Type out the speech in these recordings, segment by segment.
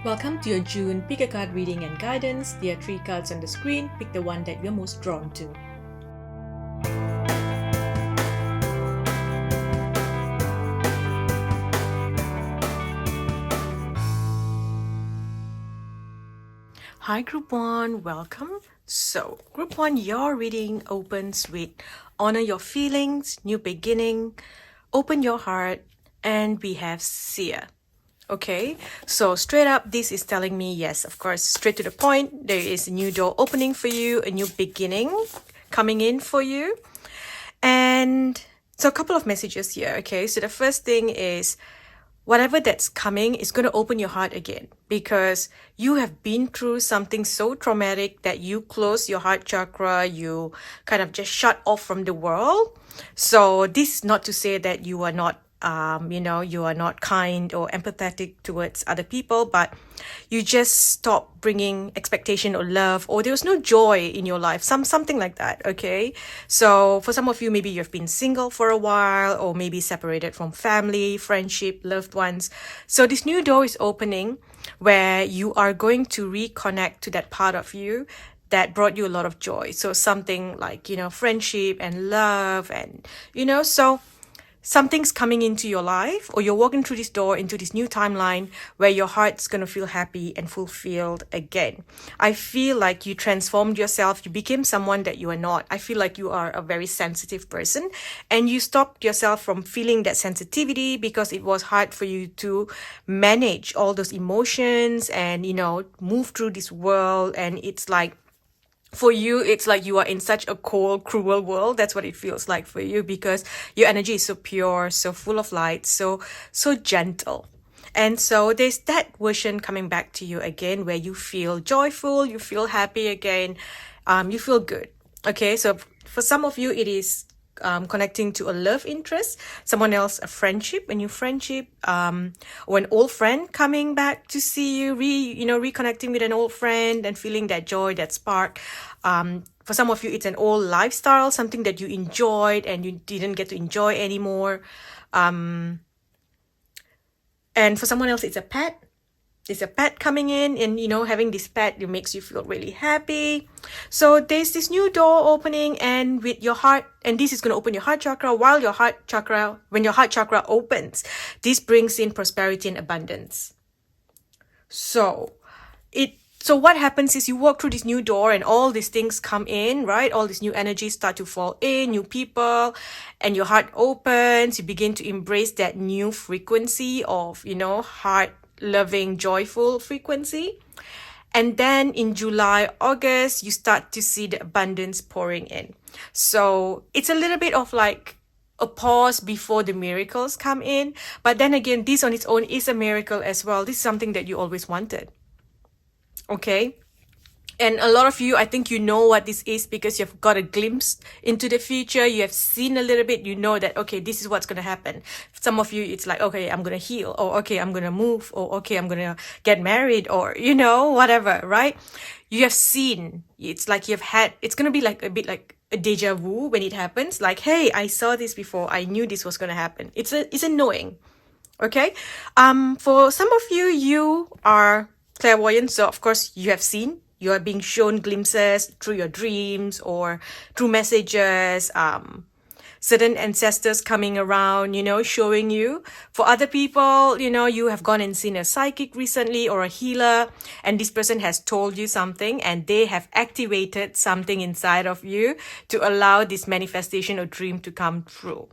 Welcome to your June Pick a Card reading and guidance. There are 3 cards on the screen. Pick the one that you're most drawn to. Hi Group 1, welcome. So Group 1, your reading opens with honor your feelings, new beginning, open your heart, and we have seer. Okay, so straight up, this is telling me, yes, of course, straight to the point. There is a new door opening for you, a new beginning coming in for you. And so a couple of messages here, okay? So the first thing is, whatever that's coming is going to open your heart again because you have been through something so traumatic that you close your heart chakra, you kind of just shut off from the world. So this is not to say that you are not you are not kind or empathetic towards other people, but you just stop bringing expectation or love, or there was no joy in your life, something like that, okay? So for some of you, maybe you've been single for a while, or maybe separated from family, friendship, loved ones. So this new door is opening where you are going to reconnect to that part of you that brought you a lot of joy. So something like, friendship and love and, so something's coming into your life, or you're walking through this door into this new timeline where your heart's going to feel happy and fulfilled again. I feel like you transformed yourself. You became someone that you are not. I feel like you are a very sensitive person and you stopped yourself from feeling that sensitivity because it was hard for you to manage all those emotions and, move through this world. And it's like, for you, it's like you are in such a cold, cruel world. That's what it feels like for you because your energy is so pure, so full of light, so gentle. And so there's that version coming back to you again where you feel joyful, you feel happy again, you feel good. Okay, so for some of you, it is connecting to a love interest, someone else a friendship, a new friendship, or an old friend coming back to see you, reconnecting with an old friend and feeling that joy, that spark. For some of you, it's an old lifestyle, something that you enjoyed and you didn't get to enjoy anymore. And for someone else, it's a pet. There's a pet coming in and, having this pet, it makes you feel really happy. So there's this new door opening and with your heart, and this is going to open your heart chakra when your heart chakra opens, this brings in prosperity and abundance. So what happens is you walk through this new door and all these things come in, right? All these new energies start to fall in, new people, and your heart opens. You begin to embrace that new frequency of, heart loving, joyful frequency. And then in July, August, you start to see the abundance pouring in. So it's a little bit of like a pause before the miracles come in. But then again, this on its own is a miracle as well. This is something that you always wanted. Okay? And a lot of you, I think you know what this is because you've got a glimpse into the future. You have seen a little bit. You know that, okay, this is what's going to happen. Some of you, it's like, okay, I'm going to heal. Or, okay, I'm going to move. Or, okay, I'm going to get married. Or, whatever, right? You have seen. It's like it's going to be like a bit like a deja vu when it happens. Like, hey, I saw this before. I knew this was going to happen. It's a knowing. Okay? For some of you, you are clairvoyant. So, of course, you have seen. You are being shown glimpses through your dreams or through messages, certain ancestors coming around, showing you. For other people, you have gone and seen a psychic recently or a healer, and this person has told you something and they have activated something inside of you to allow this manifestation or dream to come true.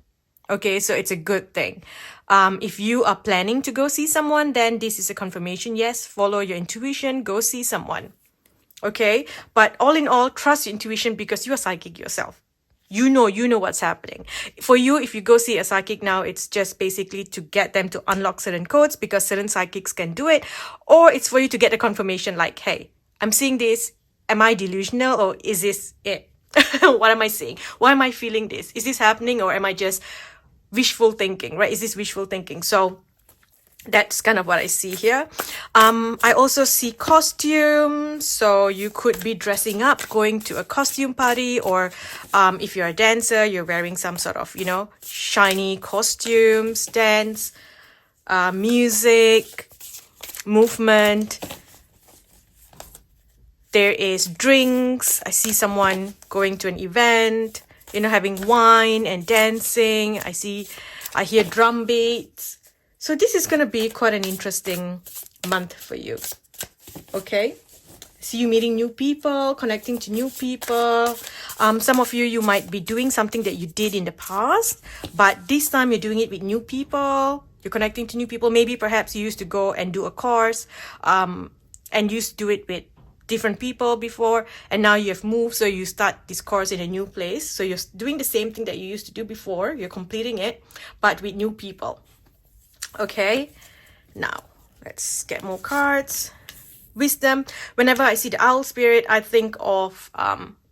Okay, so it's a good thing. If you are planning to go see someone, then this is a confirmation. Yes, follow your intuition, go see someone. Okay, but all in all, trust your intuition because you are psychic yourself. You know what's happening. For you, if you go see a psychic now, it's just basically to get them to unlock certain codes because certain psychics can do it. Or it's for you to get a confirmation like, hey, I'm seeing this. Am I delusional or is this it? What am I seeing? Why am I feeling this? Is this happening or am I just wishful thinking, right? Is this wishful thinking? So that's kind of what I see here. I also see costumes. So you could be dressing up, going to a costume party, or if you're a dancer, you're wearing some sort of, shiny costumes, dance, music. movement. There is drinks. I see someone going to an event, you know, having wine and dancing. I hear drum beats. So this is going to be quite an interesting month for you. Okay. See you meeting new people, connecting to new people. Some of you might be doing something that you did in the past, but this time you're doing it with new people. You're connecting to new people. Maybe perhaps you used to go and do a course, and used to do it with different people before, and now you have moved, so you start this course in a new place. So you're doing the same thing that you used to do before. You're completing it, but with new people. Okay, now let's get more cards. Wisdom. Whenever I see the owl spirit, I think of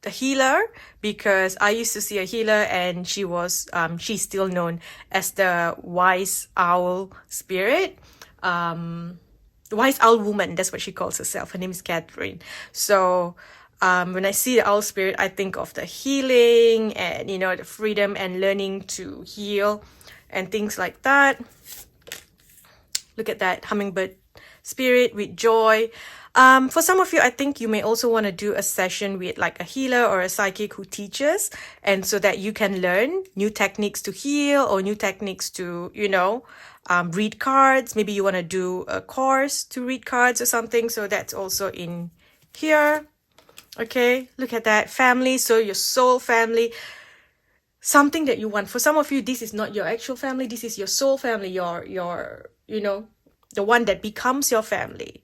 the healer, because I used to see a healer, and she's still known as the wise owl spirit. The wise owl woman, that's what she calls herself. Her name is Catherine. So when I see the owl spirit, I think of the healing and, you know, the freedom and learning to heal and things like that. Look at that hummingbird spirit with joy. For some of you, I think you may also want to do a session with like a healer or a psychic who teaches, and so that you can learn new techniques to heal or new techniques to, you know, read cards. Maybe you want to do a course to read cards or something. So that's also in here. Okay, look at that. Family. So your soul family. Something that you want. For some of you, this is not your actual family. This is your soul family. Your you know, the one that becomes your family.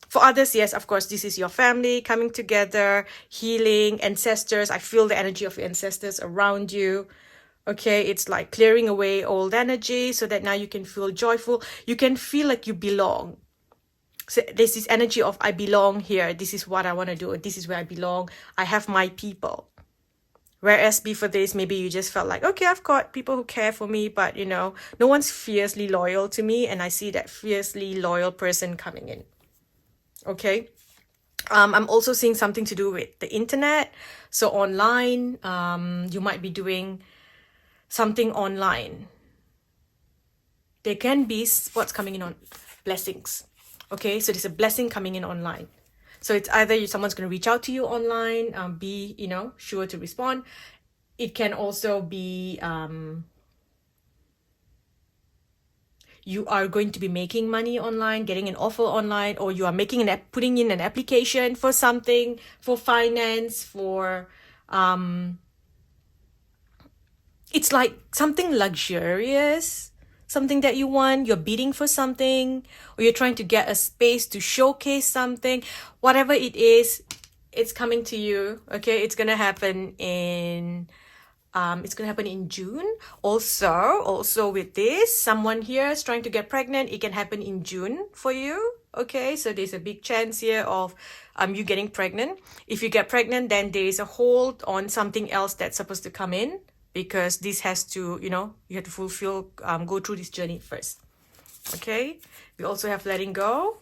For others, yes, of course, this is your family coming together, healing, ancestors. I feel the energy of your ancestors around you. Okay, it's like clearing away old energy so that now you can feel joyful. You can feel like you belong. So there's this energy of I belong here. This is what I want to do. This is where I belong. I have my people. Whereas before this, maybe you just felt like, okay, I've got people who care for me, but, you know, no one's fiercely loyal to me. And I see that fiercely loyal person coming in. Okay. I'm also seeing something to do with the internet. So online, you might be doing something online. There can be what's coming in on blessings. Okay. So there's a blessing coming in online. So it's either someone's going to reach out to you online, be, you know, sure to respond. It can also be, you are going to be making money online, getting an offer online, or you are putting in an application for something, for finance, for, it's like something luxurious, something that you want, you're bidding for something, or you're trying to get a space to showcase something. Whatever it is, it's coming to you. Okay, it's gonna happen in June. Also with this, someone here is trying to get pregnant. It can happen in June for you. Okay, so there's a big chance here of you getting pregnant. If you get pregnant, then there is a hold on something else that's supposed to come in, because this has to, you know, you have to fulfill, go through this journey first. Okay, we also have letting go.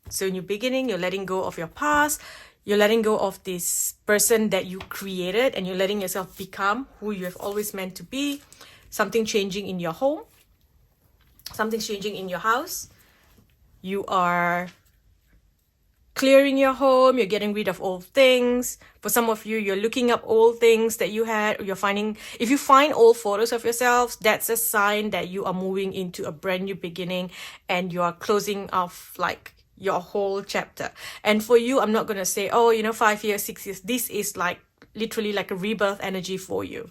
So in your beginning, you're letting go of your past. You're letting go of this person that you created, and you're letting yourself become who you have always meant to be. Something changing in your home. Something's changing in your house. You are clearing your home. You're getting rid of old things. For some of you, you're looking up old things that you had. You're finding, if you find old photos of yourselves, that's a sign that you are moving into a brand new beginning, and you are closing off like your whole chapter. And for you, I'm not going to say, oh, you know, 5 years, 6 years. This is like literally like a rebirth energy for you.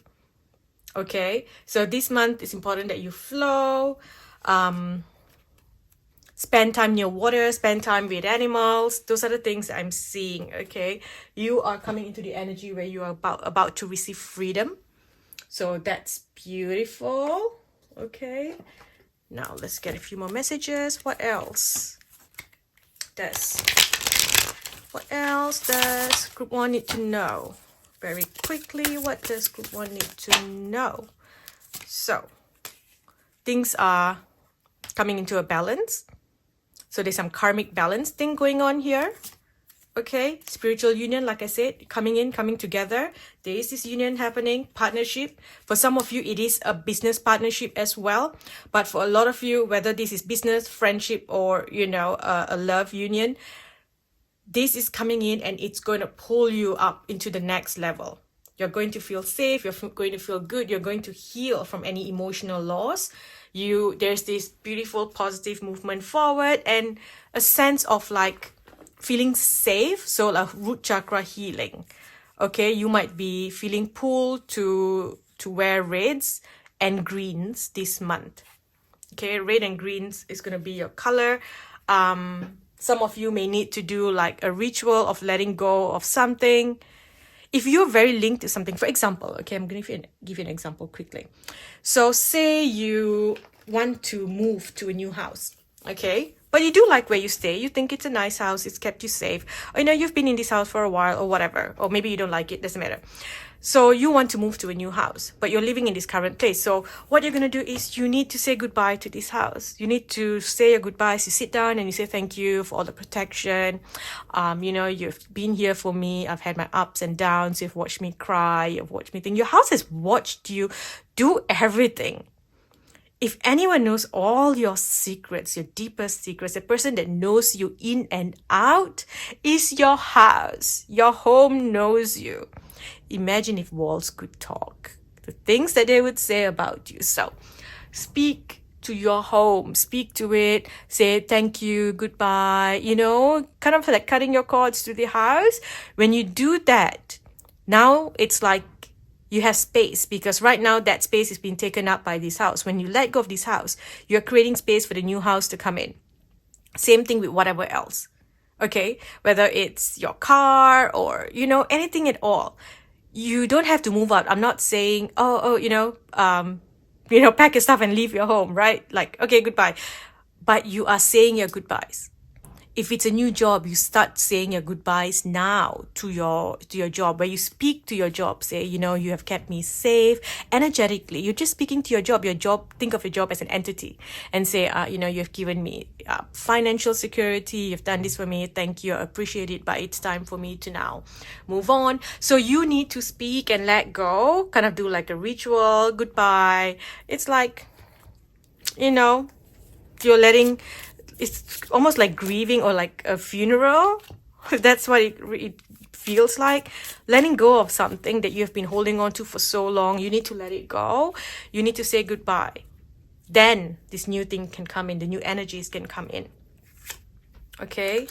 Okay, so this month it's important that you flow, spend time near water, spend time with animals. Those are the things I'm seeing. Okay, you are coming into the energy where you are about to receive freedom. So that's beautiful. Okay, now let's get a few more messages. What else does group 1 need to know? Very quickly, what does group 1 need to know? So things are coming into a balance. So there's some karmic balance thing going on here. Okay, spiritual union, like I said, coming in, coming together. There is this union happening, partnership. For some of you, it is a business partnership as well. But for a lot of you, whether this is business, friendship, or, you know, a love union, this is coming in and it's going to pull you up into the next level. You're going to feel safe. You're going to feel good. You're going to heal from any emotional loss. There's this beautiful, positive movement forward and a sense of like feeling safe. So like root chakra healing. Okay, you might be feeling pulled to wear reds and greens this month. Okay, red and greens is going to be your color. Some of you may need to do like a ritual of letting go of something. If you're very linked to something, for example, okay, I'm going to give you an example quickly. So say you want to move to a new house, okay? But you do like where you stay. You think it's a nice house. It's kept you safe. Or, you know, you've been in this house for a while or whatever. Or maybe you don't like it. Doesn't matter. So you want to move to a new house, but you're living in this current place. So what you're going to do is you need to say goodbye to this house. You need to say your goodbyes. You sit down and you say thank you for all the protection. You know, you've been here for me. I've had my ups and downs. You've watched me cry. You've watched me think. Your house has watched you do everything. If anyone knows all your secrets, your deepest secrets, the person that knows you in and out is your house. Your home knows you. Imagine if walls could talk. The things that they would say about you. So speak to your home. Speak to it. Say thank you, goodbye. You know, kind of like cutting your cords to the house. When you do that, now it's like you have space, because right now that space is being taken up by this house. When you let go of this house, you're creating space for the new house to come in. Same thing with whatever else. Okay? Whether it's your car or, you know, anything at all. You don't have to move out. I'm not saying, pack your stuff and leave your home, right? Like, okay, goodbye. But you are saying your goodbyes. If it's a new job, you start saying your goodbyes now to your job, where you speak to your job, say, you know, you have kept me safe energetically. You're just speaking to your job. Think of your job as an entity and say, you know, you've given me financial security. You've done this for me. Thank you. I appreciate it. But it's time for me to now move on. So you need to speak and let go, kind of do like a ritual, goodbye. It's like, you know, it's almost like grieving or like a funeral. That's what it feels like. Letting go of something that you have been holding on to for so long. You need to let it go. You need to say goodbye. Then this new thing can come in. The new energies can come in. Okay?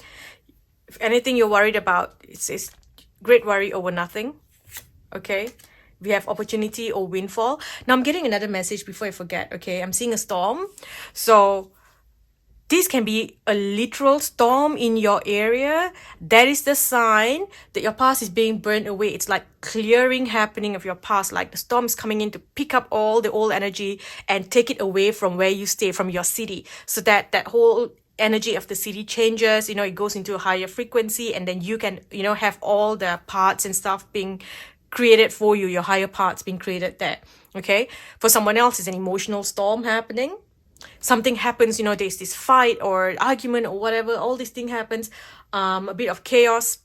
If anything you're worried about, it's great worry over nothing. Okay? We have opportunity or windfall. Now I'm getting another message before I forget. Okay? I'm seeing a storm. So this can be a literal storm in your area. That is the sign that your past is being burned away. It's like clearing happening of your past. Like the storm is coming in to pick up all the old energy and take it away from where you stay, from your city. So that whole energy of the city changes, you know, it goes into a higher frequency, and then you can, you know, have all the parts and stuff being created for you, your higher parts being created there. Okay? For someone else, it's an emotional storm happening. Something happens, you know, there's this fight or argument or whatever, all this thing happens, a bit of chaos,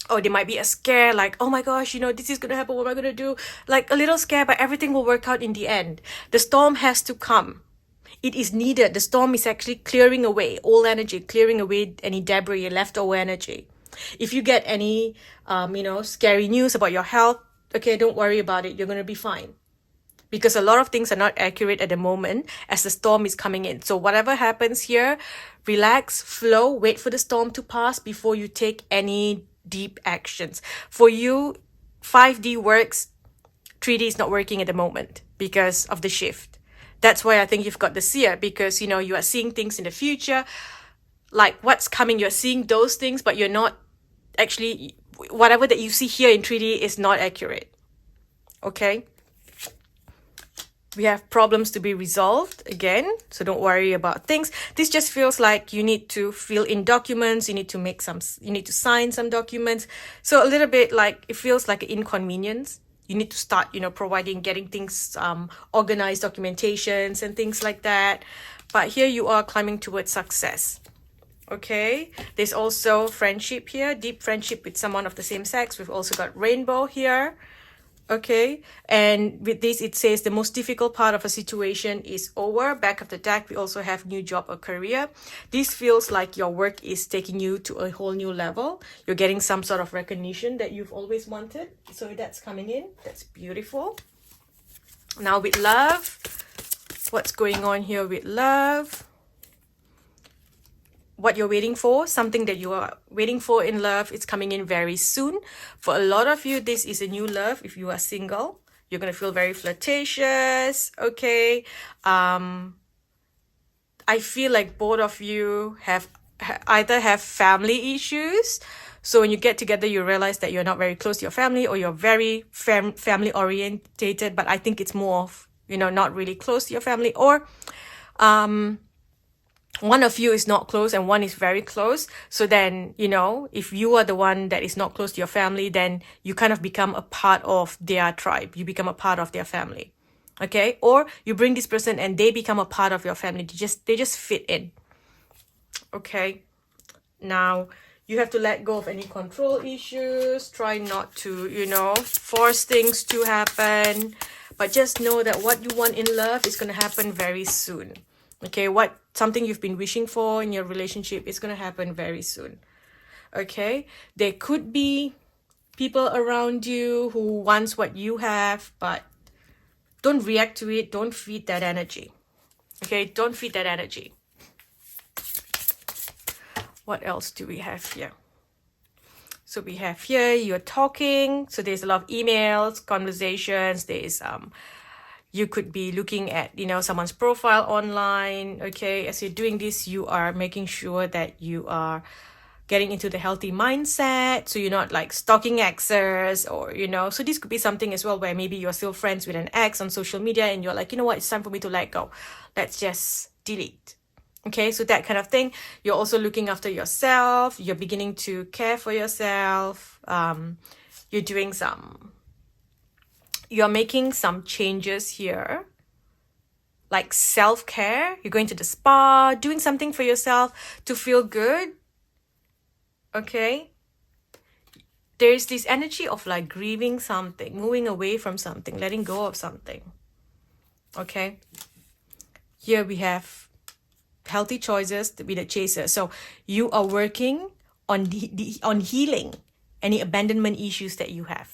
or there might be a scare, like, oh my gosh, you know, this is gonna happen, what am I gonna do? Like a little scare, but everything will work out in the end. The storm has to come. It is needed. The storm is actually clearing away old energy, clearing away any debris, leftover energy. If you get any, scary news about your health, okay, don't worry about it. You're gonna be fine. Because a lot of things are not accurate at the moment as the storm is coming in. So whatever happens here, relax, flow, wait for the storm to pass before you take any deep actions. For you, 5D works, 3D is not working at the moment because of the shift. That's why I think you've got the seer, because, you know, you are seeing things in the future, like what's coming, you're seeing those things, but you're not actually, whatever that you see here in 3D is not accurate. Okay? We have problems to be resolved again, so don't worry about things. This just feels like you need to fill in documents, you need to sign some documents. So a little bit like, it feels like an inconvenience. You need to start, getting things organized, documentations and things like that. But here you are climbing towards success. Okay, there's also friendship here, deep friendship with someone of the same sex. We've also got rainbow here. Okay, and with this it says the most difficult part of a situation is over. Back of the deck we also have new job or career. This feels like your work is taking you to a whole new level. You're getting some sort of recognition that you've always wanted, so that's coming in. That's beautiful. Now with love, what's going on here with love? What you're waiting for, something that you are waiting for in love, it's coming in very soon. For a lot of you, this is a new love. If you are single, you're going to feel very flirtatious. Okay. I feel like both of you either have family issues. So when you get together, you realize that you're not very close to your family, or you're very family orientated, but I think it's more of, not really close to your family, or one of you is not close and one is very close. So then, if you are the one that is not close to your family, then you kind of become a part of their tribe. You become a part of their family. Okay? Or you bring this person and they become a part of your family. They just fit in. Okay? Now, you have to let go of any control issues. Try not to, force things to happen. But just know that what you want in love is going to happen very soon. Okay, something you've been wishing for in your relationship is going to happen very soon. Okay, there could be people around you who wants what you have, but don't react to it. Don't feed that energy. Okay, don't feed that energy. What else do we have here? So we have here, you're talking. So there's a lot of emails, conversations. There's you could be looking at, someone's profile online. Okay, as you're doing this, you are making sure that you are getting into the healthy mindset. So you're not like stalking exes, or, so this could be something as well where maybe you're still friends with an ex on social media and you're like, you know what, it's time for me to let go. Let's just delete. Okay, so that kind of thing. You're also looking after yourself. You're beginning to care for yourself. You're doing you're making some changes here, like self-care. You're going to the spa, doing something for yourself to feel good. Okay. There's this energy of like grieving something, moving away from something, letting go of something. Okay. Here we have healthy choices with a chaser. So you are working on on healing any abandonment issues that you have.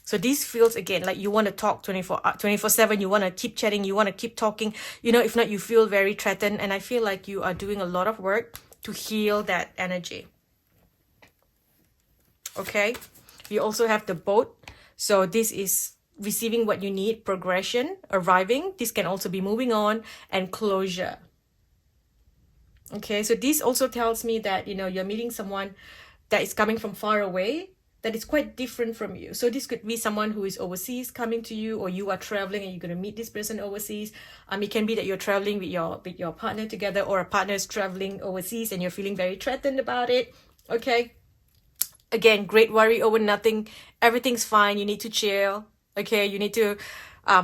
So this feels, again, like you want to talk 24/7. You want to keep chatting. You want to keep talking. If not, you feel very threatened. And I feel like you are doing a lot of work to heal that energy. Okay. You also have the boat. So this is receiving what you need, progression, arriving. This can also be moving on, and closure. Okay. So this also tells me that, you're meeting someone that is coming from far away, that is quite different from you. So this could be someone who is overseas coming to you, or you are traveling and you're going to meet this person overseas. It can be that you're traveling with your partner together, or a partner is traveling overseas and you're feeling very threatened about it. Okay. Again, great worry over nothing. Everything's fine. You need to chill. Okay. You need to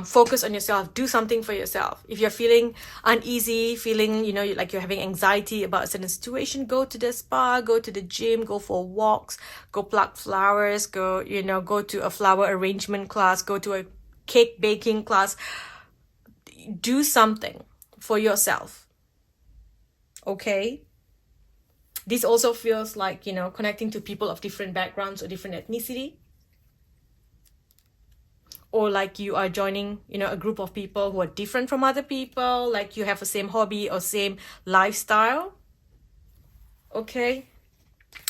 focus on yourself. Do something for yourself. If you're feeling uneasy, feeling, like you're having anxiety about a certain situation, go to the spa, go to the gym, go for walks, go pluck flowers, go to a flower arrangement class, go to a cake baking class. Do something for yourself. Okay. This also feels like, connecting to people of different backgrounds or different ethnicity. Or like you are joining, a group of people who are different from other people, like you have the same hobby or same lifestyle. Okay.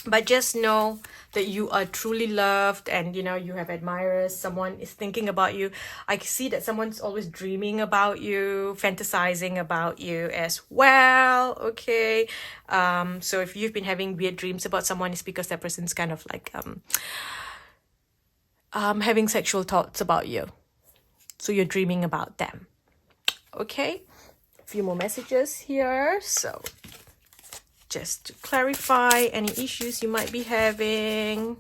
But just know that you are truly loved, and, you have admirers. Someone is thinking about you. I see that someone's always dreaming about you, fantasizing about you as well. Okay. So if you've been having weird dreams about someone, it's because that person's kind of like, having sexual thoughts about you. So you're dreaming about them. Okay. A few more messages here. So just to clarify any issues you might be having.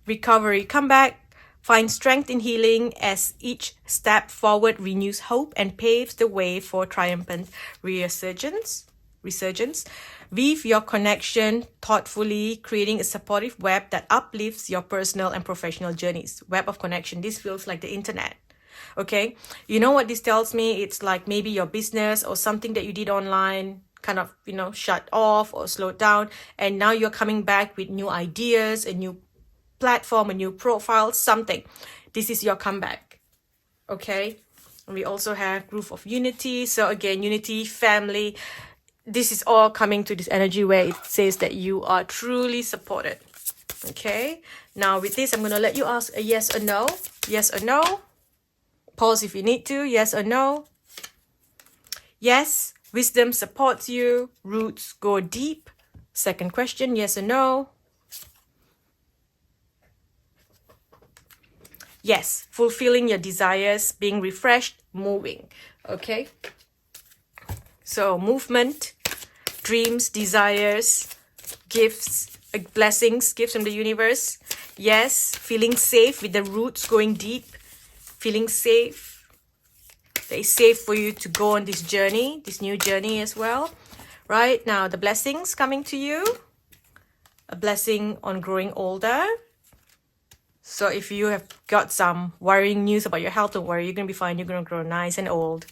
Recovery, come back, Find strength in healing as each step forward renews hope and paves the way for triumphant resurgence. Weave your connection thoughtfully, creating a supportive web that uplifts your personal and professional journeys. Web of connection. This feels like the internet. Okay, you know what this tells me? It's like maybe your business or something that you did online kind of, shut off or slowed down, and now you're coming back with new ideas, a new platform, a new profile, something. This is your comeback. Okay, and we also have Groove of Unity. So again, unity, family, this is all coming to this energy where it says that you are truly supported. Okay, now with this, I'm going to let you ask a yes or no. Yes or no. Pause if you need to. Yes or no. Yes, wisdom supports you. Roots go deep. Second question, yes or no. Yes, fulfilling your desires, being refreshed, moving. Okay. So movement, dreams, desires, gifts, blessings, gifts from the universe. Yes, feeling safe with the roots going deep. Feeling safe. It's safe for you to go on this journey, this new journey as well. Right now, the blessings coming to you. A blessing on growing older. So if you have got some worrying news about your health, don't worry, you're going to be fine. You're going to grow nice and old.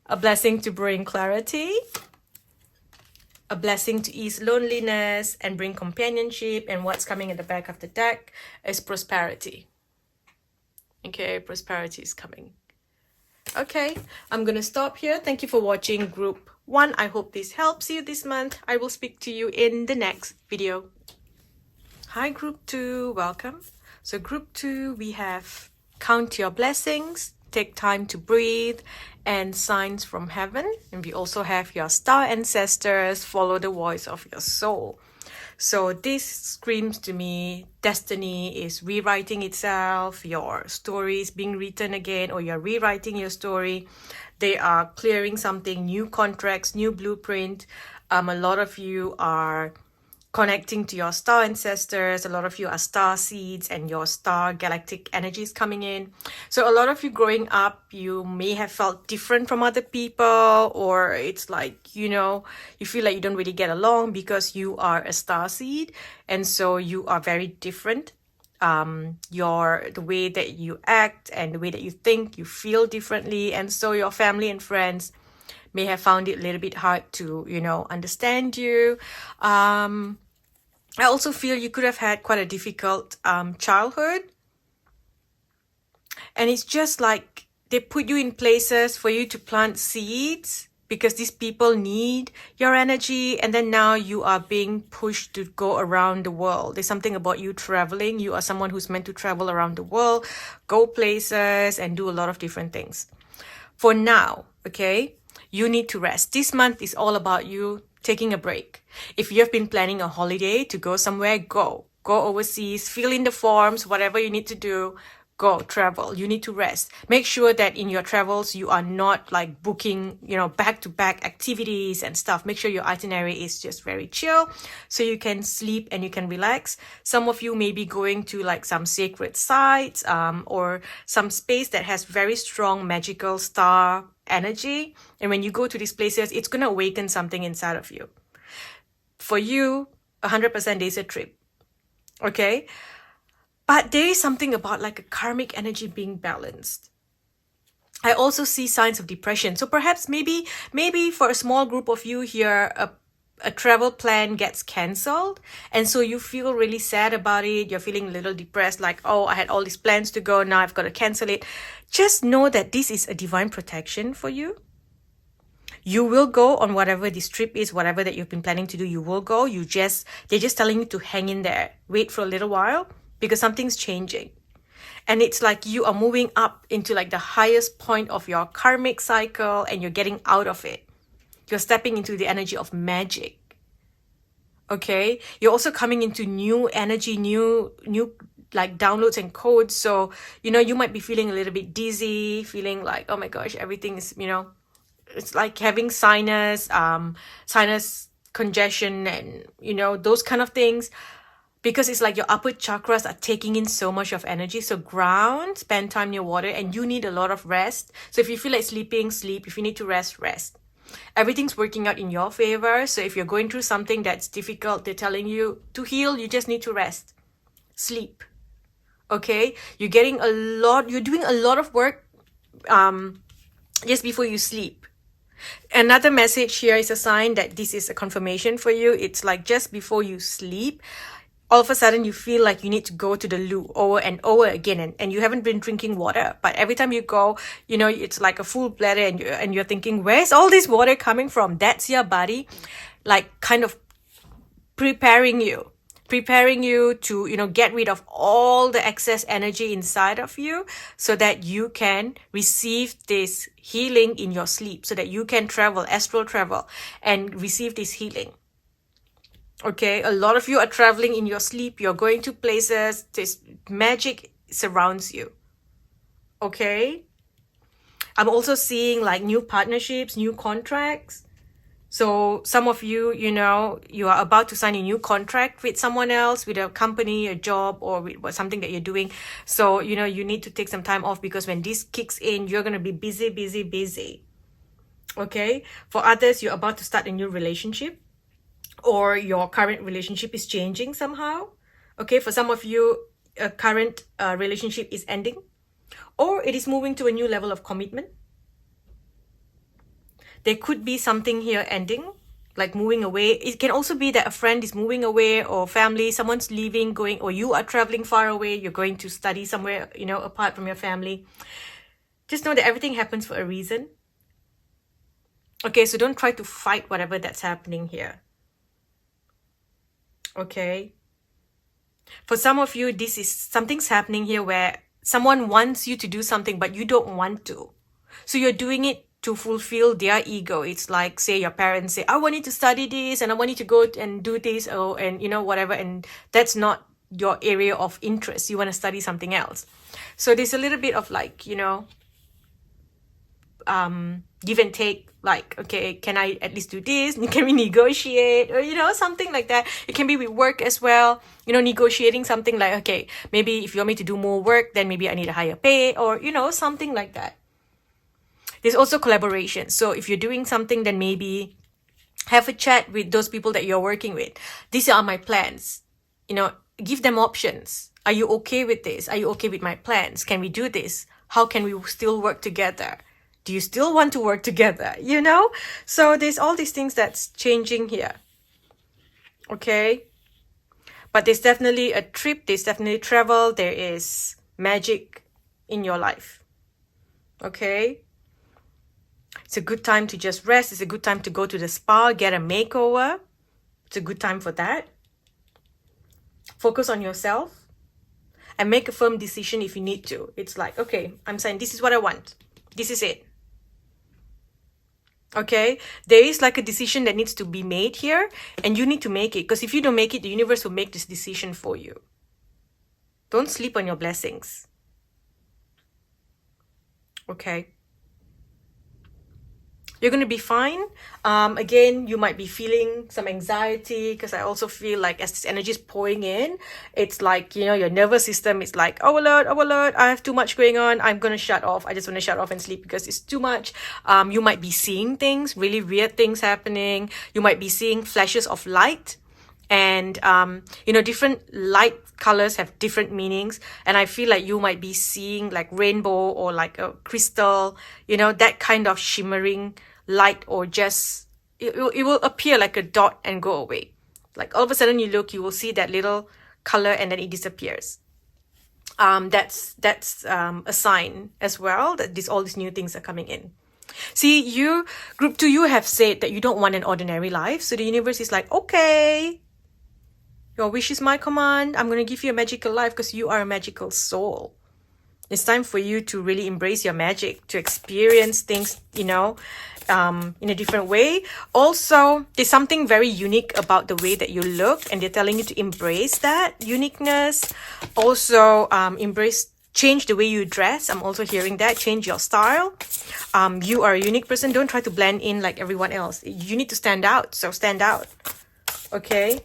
A blessing to bring clarity. A blessing to ease loneliness and bring companionship. And what's coming at the back of the deck is prosperity. Okay, prosperity is coming. Okay, I'm going to stop here. Thank you for watching Group 1. I hope this helps you this month. I will speak to you in the next video. Hi, Group 2. Welcome. So Group 2, we have Count Your Blessings, Take Time to Breathe, and Signs from Heaven. And we also have your Star Ancestors, Follow the Voice of Your Soul. So this screams to me, destiny is rewriting itself, your story is being written again, or you're rewriting your story. They are clearing something, new contracts, new blueprint. A lot of you are connecting to your star ancestors. A lot of you are star seeds and your star galactic energies coming in. So a lot of you growing up, you may have felt different from other people, or it's like, you feel like you don't really get along because you are a star seed. And so you are very different. The way that you act and the way that you think, you feel differently. And so your family and friends may have found it a little bit hard to, understand you. I also feel you could have had quite a difficult childhood. And it's just like they put you in places for you to plant seeds because these people need your energy. And then now you are being pushed to go around the world. There's something about you traveling. You are someone who's meant to travel around the world, go places and do a lot of different things. For now, okay, you need to rest. This month is all about you taking a break. If you have been planning a holiday to go somewhere, go overseas, fill in the forms, whatever you need to do, go travel. You need to rest. Make sure that in your travels, you are not like booking, back-to-back activities and stuff. Make sure your itinerary is just very chill so you can sleep and you can relax. Some of you may be going to like some sacred sites, or some space that has very strong magical star energy. And when you go to these places, it's going to awaken something inside of you. For you, 100% there's a trip. Okay? But there is something about like a karmic energy being balanced. I also see signs of depression. So perhaps maybe for a small group of you here, a travel plan gets cancelled. And so you feel really sad about it. You're feeling a little depressed, like, oh, I had all these plans to go. Now I've got to cancel it. Just know that this is a divine protection for you. You will go on whatever this trip is, whatever that you've been planning to do, you will go. They're just telling you to hang in there. Wait for a little while because something's changing. And it's like you are moving up into like the highest point of your karmic cycle and you're getting out of it. You're stepping into the energy of magic. Okay? You're also coming into new energy, new like downloads and codes. So, you might be feeling a little bit dizzy, feeling like, oh my gosh, everything is, it's like having sinus congestion and, those kind of things. because it's like your upper chakras are taking in so much of energy. So ground, spend time near water, and you need a lot of rest. So if you feel like sleeping, sleep. If you need to rest, rest. Everything's working out in your favor. So if you're going through something that's difficult, they're telling you to heal, you just need to rest. Sleep. Okay? You're doing a lot of work just before you sleep. Another message here is a sign that this is a confirmation for you. It's like just before you sleep, all of a sudden you feel like you need to go to the loo over and over again, and you haven't been drinking water, but every time you go, you know, it's like a full bladder, and you're thinking, where's all this water coming from? That's your body like kind of preparing you to, you know, get rid of all the excess energy inside of you so that you can receive this healing in your sleep, so that you can travel, astral travel, and receive this healing. Okay, a lot of you are traveling in your sleep. You're going to places. This magic surrounds you. Okay, I'm also seeing like new partnerships, new contracts. So some of you, you know, you are about to sign a new contract with someone else, with a company, a job, or with something that you're doing. So, you know, you need to take some time off, because when this kicks in, you're going to be busy. Okay, for others, you're about to start a new relationship, or your current relationship is changing somehow. Okay, for some of you, a current relationship is ending, or it is moving to a new level of commitment. There could be something here ending, like moving away. It can also be that a friend is moving away, or family, someone's leaving, going, or you are traveling far away. You're going to study somewhere, you know, apart from your family. Just know that everything happens for a reason. Okay, so don't try to fight whatever that's happening here. Okay, for some of you, this is something's happening here where someone wants you to do something, but you don't want to. So you're doing it to fulfill their ego. It's like, say your parents say, I want you to study this, and I want you to go and do this, or, and you know, whatever. And that's not your area of interest. You want to study something else. So there's a little bit of like, you know, give and take, like, okay, can I at least do this? Can we negotiate? Or, you know, something like that. It can be with work as well, you know, negotiating something like, okay, maybe if you want me to do more work, then maybe I need a higher pay, or, you know, something like that. There's also collaboration. So if you're doing something, then maybe have a chat with those people that you're working with. These are my plans. You know, give them options. Are you okay with this? Are you okay with my plans? Can we do this? How can we still work together? Do you still want to work together? You know? So there's all these things that's changing here. Okay? But there's definitely a trip. There's definitely travel. There is magic in your life. Okay? It's a good time to just rest. It's a good time to go to the spa, get a makeover. It's a good time for that. Focus on yourself and make a firm decision if you need to. It's like, okay, I'm saying this is what I want. This is it. Okay, there is like a decision that needs to be made here, and you need to make it, because if you don't make it, the universe will make this decision for you. Don't sleep on your blessings. Okay, you're going to be fine. Again, you might be feeling some anxiety, because I also feel like as this energy is pouring in, it's like, you know, your nervous system is like, oh alert, I have too much going on. I'm going to shut off. I just want to shut off and sleep because it's too much. You might be seeing things, really weird things happening. You might be seeing flashes of light. And, you know, different light colors have different meanings. And I feel like you might be seeing like rainbow or like a crystal, you know, that kind of shimmering light, or just, it will appear like a dot and go away. Like all of a sudden you look, you will see that little color and then it disappears. That's a sign as well that all these new things are coming in. See, you, group 2, you have said that you don't want an ordinary life. So the universe is like, okay, your wish is my command. I'm going to give you a magical life because you are a magical soul. It's time for you to really embrace your magic, to experience things, you know, in a different way. Also, there's something very unique about the way that you look, and they're telling you to embrace that uniqueness. Also, change the way you dress. I'm also hearing that. Change your style. You are a unique person. Don't try to blend in like everyone else. You need to stand out. So stand out. Okay?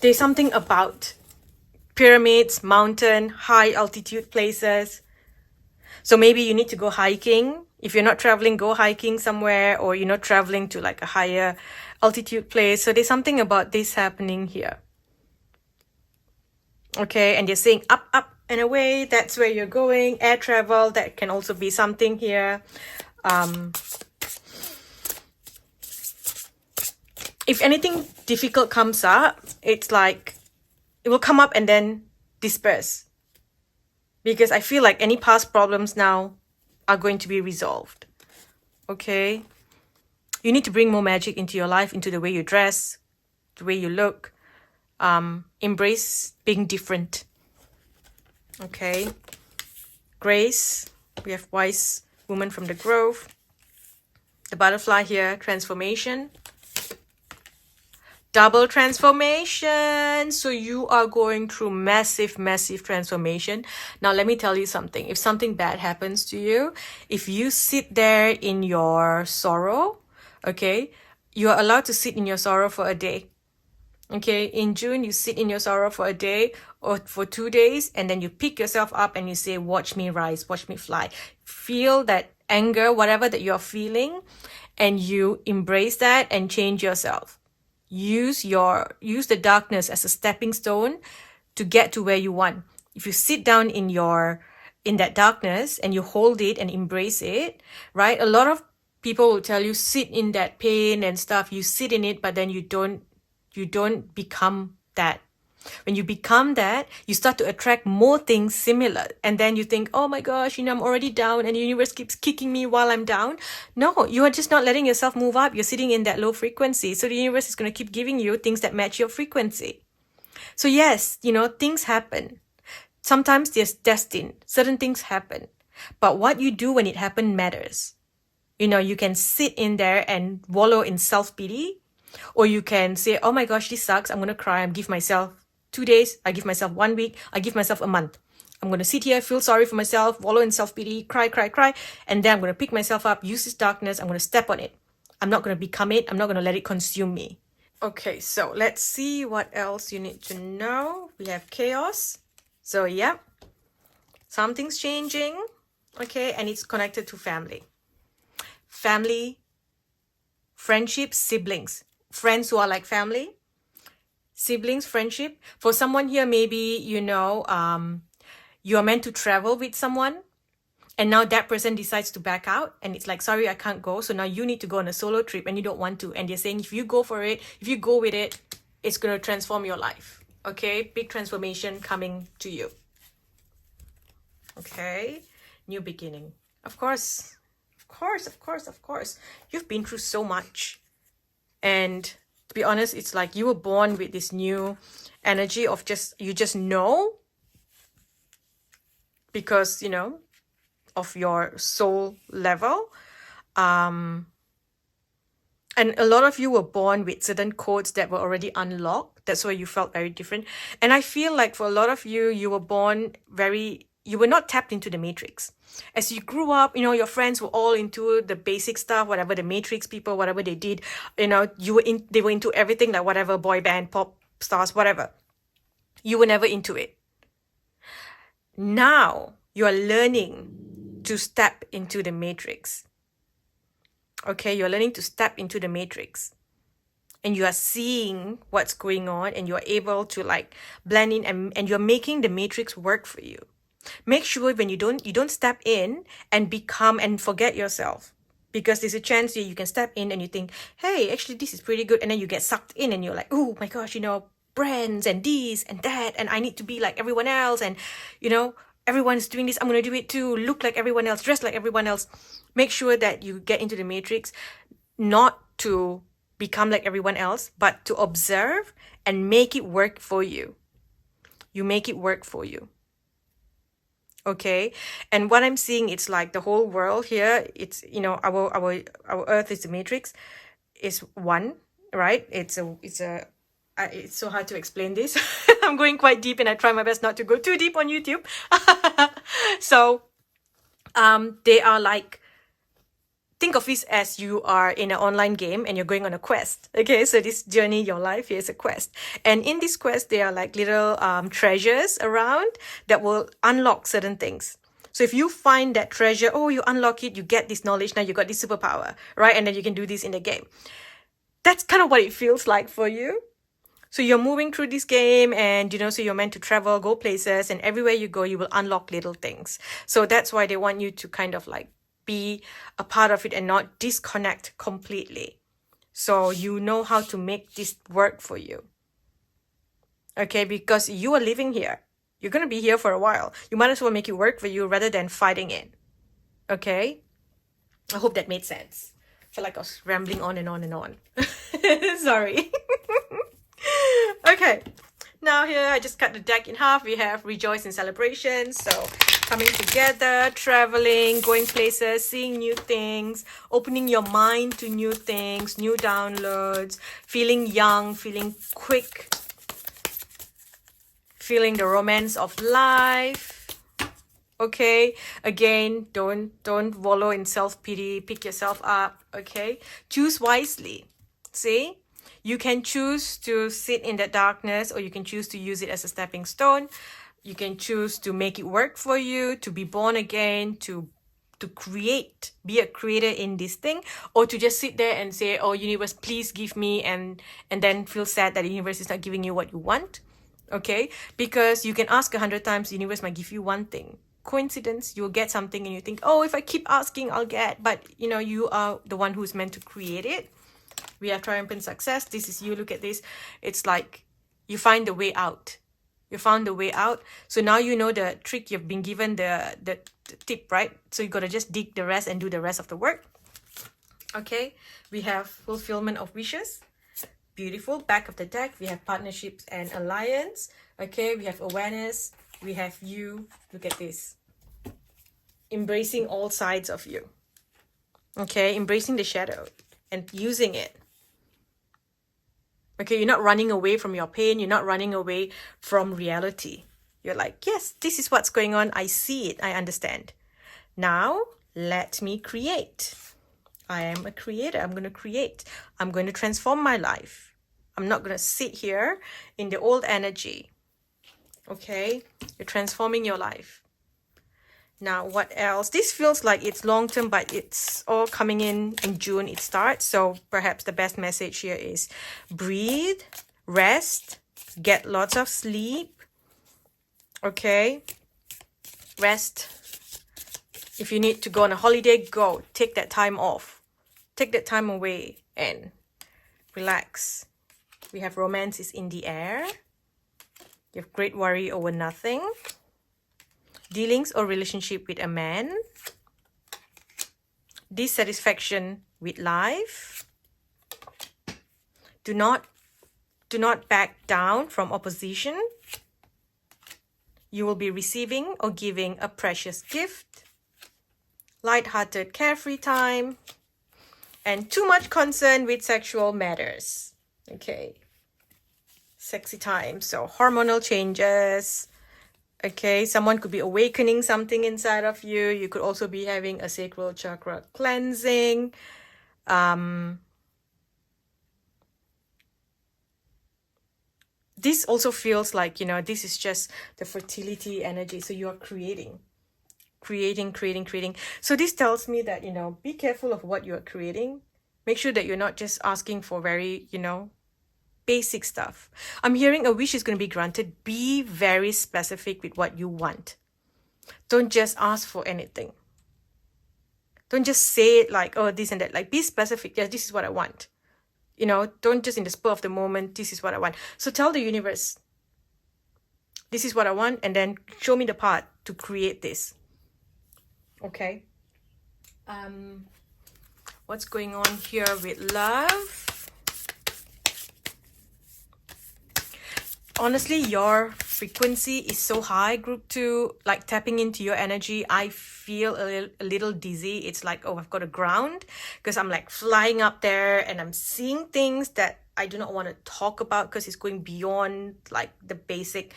There's something about pyramids, mountain, high altitude places. So maybe you need to go hiking. If you're not traveling, go hiking somewhere, or you're not traveling to like a higher altitude place. So there's something about this happening here. Okay, and they're saying up, up and away. That's where you're going. Air travel, that can also be something here. If anything difficult comes up, it's like it will come up and then disperse. Because I feel like any past problems now are going to be resolved. Okay? You need to bring more magic into your life, into the way you dress, the way you look. Embrace being different. Okay? Grace. We have wise woman from the grove. The butterfly here, transformation. Double transformation. So you are going through massive transformation. Now let me tell you something. If something bad happens to you, if you sit there in your sorrow, okay, you are allowed to sit in your sorrow for a day. Okay, in June, you sit in your sorrow for a day or for 2 days, and then you pick yourself up and you say, watch me rise, watch me fly. Feel that anger, whatever that you're feeling, and you embrace that and change yourself. Use the darkness as a stepping stone to get to where you want. If you sit down in that darkness and you hold it and embrace it, right? A lot of people will tell you sit in that pain and stuff. You sit in it, but then you don't become that. When you become that, you start to attract more things similar. And then you think, oh my gosh, I'm already down and the universe keeps kicking me while I'm down. No, you are just not letting yourself move up. You're sitting in that low frequency. So the universe is going to keep giving you things that match your frequency. So yes, things happen. Sometimes they're destined. Certain things happen. But what you do when it happens matters. You can sit in there and wallow in self-pity. Or you can say, oh my gosh, this sucks. I'm going to cry. I'm give myself 2 days. I give myself 1 week. I give myself a month. I'm going to sit here, feel sorry for myself, wallow in self-pity, cry. And then I'm going to pick myself up, use this darkness. I'm going to step on it. I'm not going to become it. I'm not going to let it consume me. Okay, so let's see what else you need to know. We have chaos. So yeah, something's changing. Okay, and it's connected to family. Family, friendships, siblings. Friends who are like family, siblings, friendship. For someone here, maybe, you are meant to travel with someone and now that person decides to back out and it's like, sorry, I can't go. So now you need to go on a solo trip and you don't want to. And they're saying, if you go for it, if you go with it, it's going to transform your life. Okay, big transformation coming to you. Okay, new beginning. Of course. You've been through so much. And to be honest, it's like you were born with this new energy of you just know because, of your soul level. And a lot of you were born with certain codes that were already unlocked. That's why you felt very different. And I feel like for a lot of you, you were born you were not tapped into the matrix. As you grew up, your friends were all into the basic stuff, whatever the matrix people, whatever they did, they were into everything, like whatever boy band, pop stars, whatever. You were never into it. Now you are learning to step into the matrix. Okay, you're learning to step into the matrix. And you are seeing what's going on and you're able to blend in and you're making the matrix work for you. Make sure when you don't step in and become and forget yourself, because there's a chance you can step in and you think, hey, actually this is pretty good, and then you get sucked in and you're like, oh my gosh, brands and this and that, and I need to be like everyone else, and everyone's doing this, I'm gonna do it too, look like everyone else, dress like everyone else. Make sure that you get into the matrix, not to become like everyone else, but to observe and make it work for you. You make it work for you. Okay, and what I'm seeing, it's like the whole world here, it's our earth is the matrix, is one, right? It's so hard to explain this. I'm going quite deep and I try my best not to go too deep on YouTube. So they are like think of this as you are in an online game and you're going on a quest. Okay, so this journey, your life here is a quest. And in this quest, there are like little treasures around that will unlock certain things. So if you find that treasure, oh, you unlock it, you get this knowledge, now you got this superpower, right? And then you can do this in the game. That's kind of what it feels like for you. So you're moving through this game and, so you're meant to travel, go places, and everywhere you go, you will unlock little things. So that's why they want you to kind of like be a part of it and not disconnect completely. So you know how to make this work for you. Okay, because you are living here. You're going to be here for a while. You might as well make it work for you rather than fighting it. Okay? I hope that made sense. I feel like I was rambling on and on and on. Sorry. Okay, now here I just cut the deck in half. We have rejoice and celebration. So coming together, traveling, going places, seeing new things, opening your mind to new things, new downloads, feeling young, feeling quick, feeling the romance of life. Okay, again, don't wallow in self-pity. Pick yourself up. Okay, choose wisely. See, you can choose to sit in that darkness, or you can choose to use it as a stepping stone. You can choose to make it work for you, to be born again, to create, be a creator in this thing, or to just sit there and say, oh, universe, please give me, and then feel sad that the universe is not giving you what you want. Okay, because you can ask 100 times, the universe might give you one thing. Coincidence, you'll get something and you think, oh, if I keep asking, I'll get. But you are the one who's meant to create it. We have triumphant success. This is you. Look at this. It's like you find the way out. You found the way out. So now you know the trick. You've been given the tip, right? So you got to just dig the rest and do the rest of the work. Okay, we have fulfillment of wishes. Beautiful. Back of the deck, we have partnerships and alliance. Okay, we have awareness. We have you. Look at this. Embracing all sides of you. Okay, embracing the shadow and using it. Okay, you're not running away from your pain. You're not running away from reality. You're like, yes, this is what's going on. I see it. I understand. Now, let me create. I am a creator. I'm going to create. I'm going to transform my life. I'm not going to sit here in the old energy. Okay, you're transforming your life. Now, what else? This feels like it's long-term, but it's all coming in June. It starts. So perhaps the best message here is breathe, rest, get lots of sleep. Okay, rest. If you need to go on a holiday, go. Take that time off. Take that time away and relax. We have romance is in the air. You have great worry over nothing. Dealings or relationship with a man. Dissatisfaction with life. Do not back down from opposition. You will be receiving or giving a precious gift. Light-hearted, carefree time. And too much concern with sexual matters. Okay. Sexy time. So hormonal changes. Okay, someone could be awakening something inside of you. You could also be having a sacral chakra cleansing. This also feels like, this is just the fertility energy. So you are creating. So this tells me that, be careful of what you are creating. Make sure that you're not just asking for very, basic stuff. I'm hearing a wish is going to be granted. Be very specific with what you want. Don't just ask for anything. Don't just say it like, oh, this and that. Like, be specific. Yeah, this is what I want. Don't just in the spur of the moment, this is what I want. So tell the universe, this is what I want, and then show me the path to create this. Okay. What's going on here with love? Honestly, your frequency is so high, group 2, like tapping into your energy. I feel a little dizzy. It's like, oh, I've got a ground because I'm like flying up there and I'm seeing things that I do not want to talk about because it's going beyond like the basic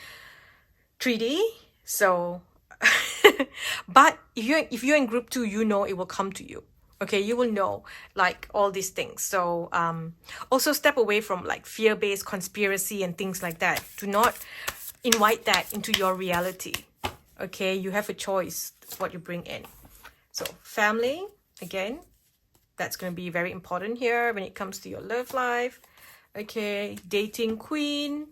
3D. So, but if you're in group 2, it will come to you. Okay, you will know like all these things. So also step away from like fear-based conspiracy and things like that. Do not invite that into your reality. Okay, you have a choice what you bring in. So family, again, that's going to be very important here when it comes to your love life. Okay, dating queen,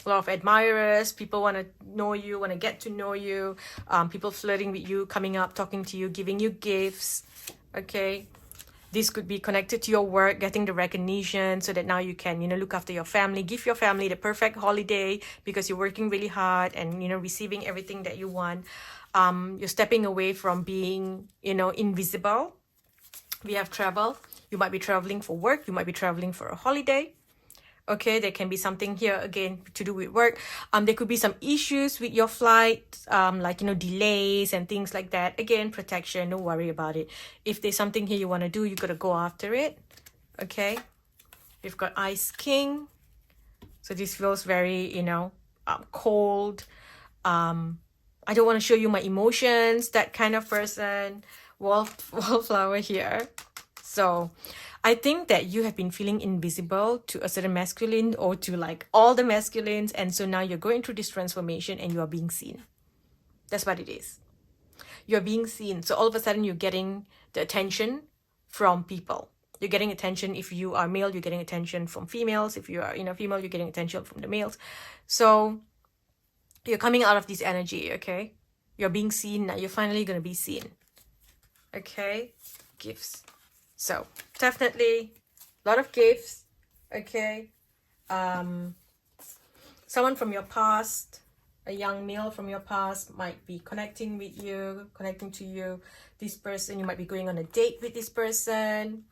a lot of admirers, people want to know you, want to get to know you, people flirting with you, coming up, talking to you, giving you gifts. Okay, this could be connected to your work, getting the recognition so that now you can, look after your family, give your family the perfect holiday because you're working really hard and, receiving everything that you want. You're stepping away from being, invisible. We have travel. You might be traveling for work. You might be traveling for a holiday. Okay, there can be something here again to do with work. There could be some issues with your flight, like, delays and things like that. Again, protection, don't worry about it. If there's something here you want to do, you got to go after it. Okay, we've got Ice King. So this feels very, cold. I don't want to show you my emotions, that kind of person. Wallflower here. So I think that you have been feeling invisible to a certain masculine or to like all the masculines. And so now you're going through this transformation and you are being seen. That's what it is. You're being seen. So all of a sudden you're getting the attention from people. You're getting attention. If you are male, you're getting attention from females. If you are, female, you're getting attention from the males. So you're coming out of this energy, okay? You're being seen now. You're finally going to be seen. Okay? Gifts. So definitely a lot of gifts. Okay. Someone from your past, a young male from your past might be connecting with you, connecting to you. This person, you might be going on a date with this person.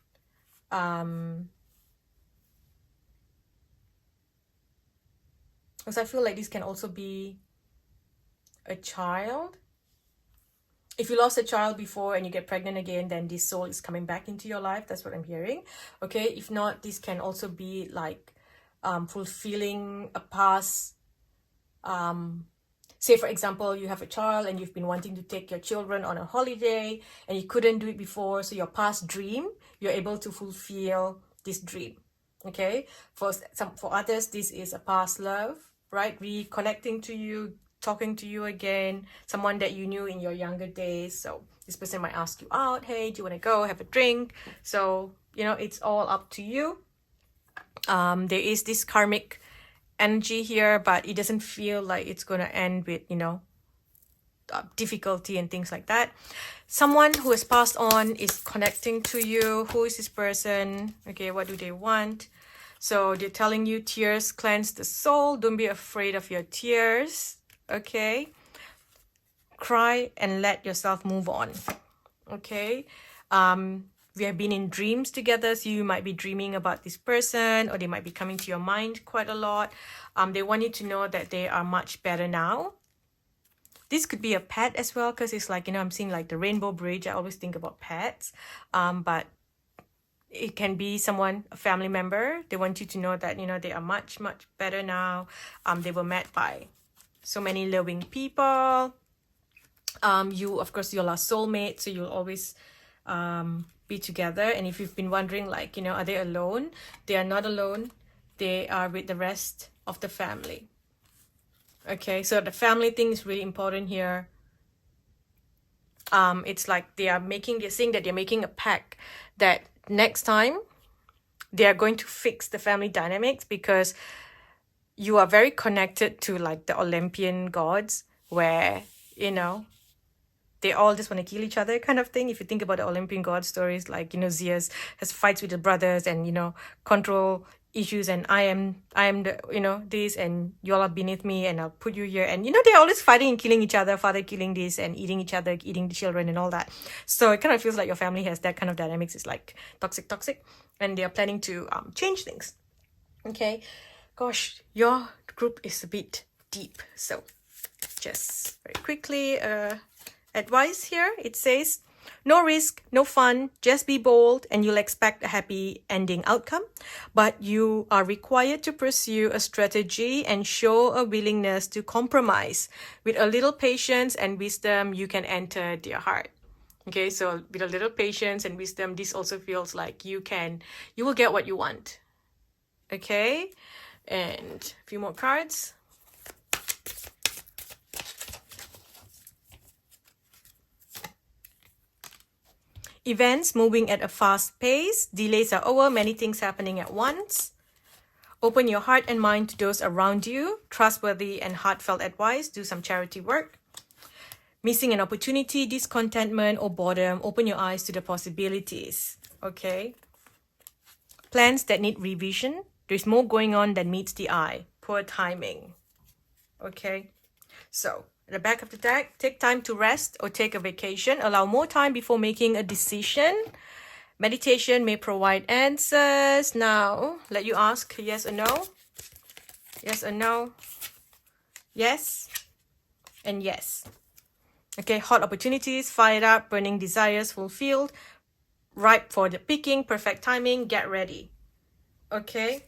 Because I feel like this can also be a child. If you lost a child before and you get pregnant again, then this soul is coming back into your life. That's what I'm hearing. Okay, if not, this can also be like fulfilling a past. Say, for example, you have a child and you've been wanting to take your children on a holiday and you couldn't do it before. So your past dream, you're able to fulfill this dream. Okay, for others, this is a past love, right? Reconnecting to you, talking to you again, someone that you knew in your younger days. So this person might ask you out, hey, do you want to go have a drink? So, it's all up to you. There is this karmic energy here, but it doesn't feel like it's going to end with, difficulty and things like that. Someone who has passed on is connecting to you. Who is this person? Okay, what do they want? So they're telling you tears cleanse the soul. Don't be afraid of your tears. Okay, cry and let yourself move on. Okay, we have been in dreams together, so you might be dreaming about this person or they might be coming to your mind quite a lot. They want you to know that they are much better now. This could be a pet as well, because it's like, I'm seeing like the rainbow bridge. I always think about pets, but it can be someone, a family member. They want you to know that, they are much, much better now. They were met by so many loving people. You, of course, you're a soulmate, so you'll always be together. And if you've been wondering, like, are they alone? They are not alone. They are with the rest of the family. Okay, so the family thing is really important here. It's like they're saying that they're making a pact that next time they are going to fix the family dynamics, because you are very connected to like the Olympian gods, where, they all just want to kill each other kind of thing. If you think about the Olympian god stories, like, Zeus has fights with the brothers and, control issues, and I am the, this, and you all are beneath me, and I'll put you here. And, they're always fighting and killing each other, father killing this and eating each other, eating the children and all that. So it kind of feels like your family has that kind of dynamics. It's like toxic, and they're planning to change things. Okay. Gosh, your group is a bit deep. So just very quickly, advice here. It says, no risk, no fun, just be bold and you'll expect a happy ending outcome. But you are required to pursue a strategy and show a willingness to compromise. With a little patience and wisdom, you can enter their heart. Okay, so with a little patience and wisdom, this also feels like you will get what you want. Okay, and a few more cards. Events moving at a fast pace. Delays are over. Many things happening at once. Open your heart and mind to those around you. Trustworthy and heartfelt advice. Do some charity work. Missing an opportunity, discontentment or boredom. Open your eyes to the possibilities. Okay. Plans that need revision. There's more going on than meets the eye. Poor timing. Okay. So, at the back of the deck, take time to rest or take a vacation. Allow more time before making a decision. Meditation may provide answers. Now, let you ask yes or no. Yes or no. Yes. And yes. Okay, hot opportunities, fired up, burning desires fulfilled. Ripe for the picking, perfect timing, get ready. Okay.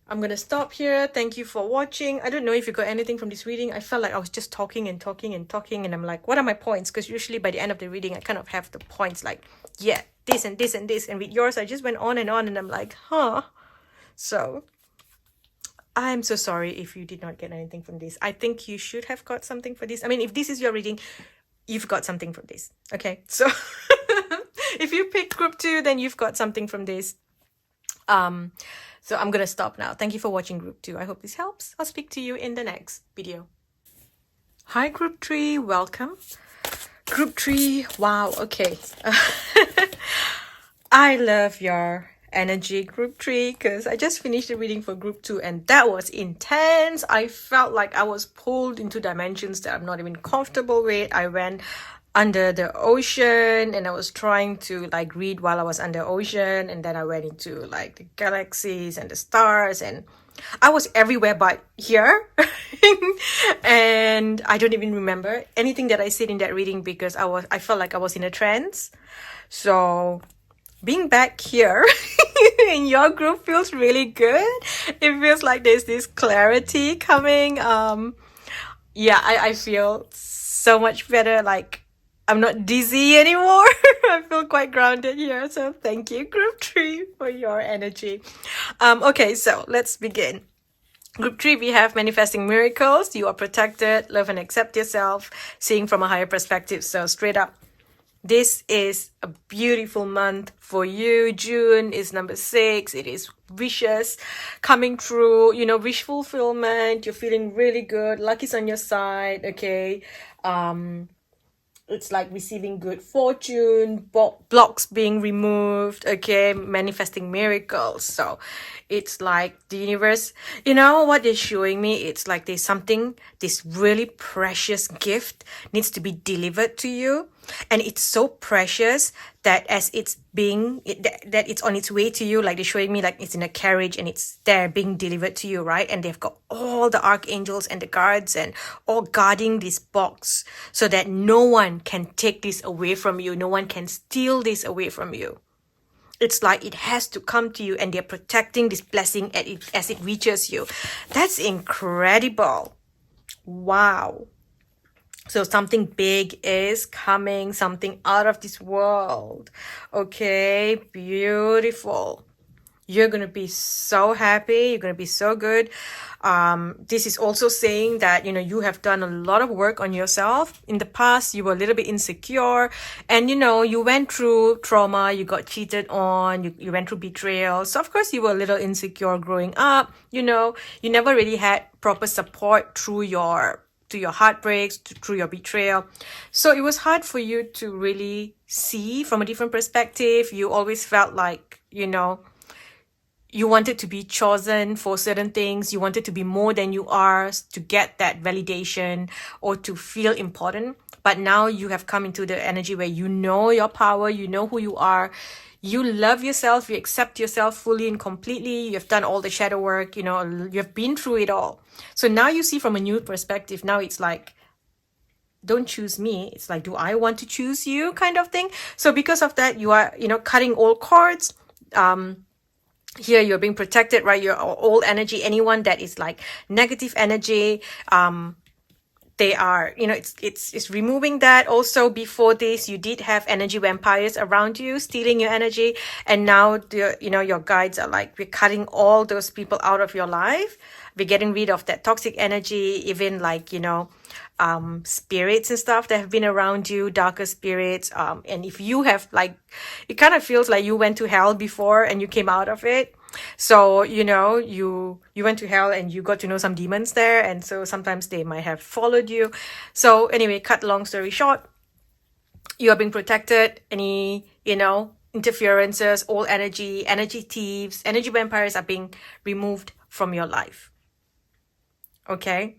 I'm going to stop here. Thank you for watching. I don't know if you got anything from this reading. I felt like I was just talking and talking and talking. And I'm like, what are my points? Because usually by the end of the reading, I kind of have the points like, yeah, this and this and this. And with yours, I just went on. And I'm like, huh? So I'm so sorry if you did not get anything from this. I think you should have got something for this. I mean, if this is your reading, you've got something from this. Okay. So if you picked group 2, then you've got something from this. So I'm going to stop now. Thank you for watching group 2. I hope this helps. I'll speak to you in the next video. Hi, group 3. Welcome. Group 3. Wow. Okay. I love your energy, group 3, because I just finished the reading for group 2 and that was intense. I felt like I was pulled into dimensions that I'm not even comfortable with. I went under the ocean and I was trying to like read while I was under ocean, and then I went into like the galaxies and the stars, and I was everywhere but here. And I don't even remember anything that I said in that reading because I felt like I was in a trance. So being back here in your group feels really good. It feels like there's this clarity coming. Yeah, I feel so much better. Like I'm not dizzy anymore. I feel quite grounded here. So thank you, group 3, for your energy. Okay, so let's begin. Group 3, we have manifesting miracles. You are protected. Love and accept yourself. Seeing from a higher perspective. So straight up, this is a beautiful month for you. June is number 6. It is wishes coming true, you know, wish fulfillment. You're feeling really good. Luck is on your side. Okay. It's like receiving good fortune, blocks being removed, okay, manifesting miracles. So it's like the universe, you know what they're showing me? It's like there's something, this really precious gift needs to be delivered to you. And it's so precious that as it's that it's on its way to you, like they're showing me like it's in a carriage and it's there being delivered to you, right? And they've got all the archangels and the guards and all guarding this box so that no one can take this away from you. No one can steal this away from you. It's like it has to come to you and they're protecting this blessing as it reaches you. That's incredible. Wow. So something big is coming, something out of this world. Okay, beautiful. You're going to be so happy. You're going to be so good. This is also saying that, you know, you have done a lot of work on yourself. In the past, you were a little bit insecure and, you know, you went through trauma, you got cheated on, you went through betrayal. So, of course, you were a little insecure growing up. You know, you never really had proper support through your heartbreaks, through your betrayal. So it was hard for you to really see from a different perspective. You always felt like, you know, you wanted to be chosen for certain things. You wanted to be more than you are to get that validation or to feel important. But now you have come into the energy where you know your power, you know who you are. You love yourself, you accept yourself fully and completely. You have done all the shadow work, you know, you have been through it all. So now you see from a new perspective. Now it's like, don't choose me. It's like, do I want to choose you kind of thing? So because of that, you are, you know, cutting all cords. Here you're being protected, right? Your old energy, anyone that is like negative energy, they are, you know, it's removing that. Also, before this, you did have energy vampires around you stealing your energy, and now the, you know, your guides are like, we're cutting all those people out of your life. We're getting rid of that toxic energy, even like, you know, spirits and stuff that have been around you, darker spirits. And if you have like, it kind of feels like you went to hell before and you came out of it. So, you know, you went to hell and you got to know some demons there, and so sometimes they might have followed you. So anyway, cut long story short, you are being protected. Any, you know, interferences, all energy thieves, energy vampires are being removed from your life. Okay,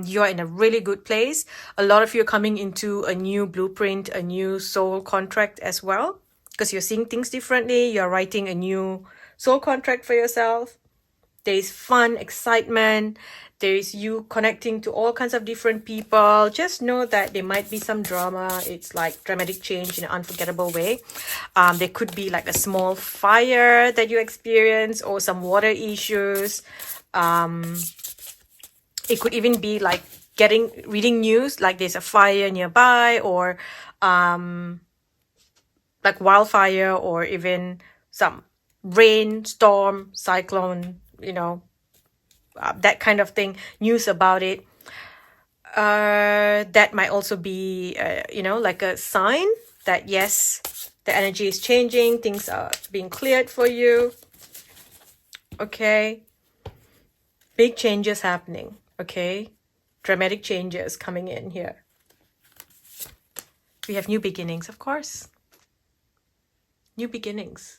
you're in a really good place. A lot of you are coming into a new blueprint, a new soul contract as well, because you're seeing things differently. You're writing a new soul contract for yourself. There's fun, excitement. There's you connecting to all kinds of different people. Just know that there might be some drama. It's like dramatic change in an unforgettable way. There could be like a small fire that you experience, or some water issues. It could even be like reading news, like there's a fire nearby, or like wildfire, or even some rain, storm, cyclone, you know, that kind of thing, news about it. That might also be, you know, like a sign that yes, the energy is changing, things are being cleared for you. Okay, big changes happening. Okay, dramatic changes coming in here. We have new beginnings, of course. New beginnings.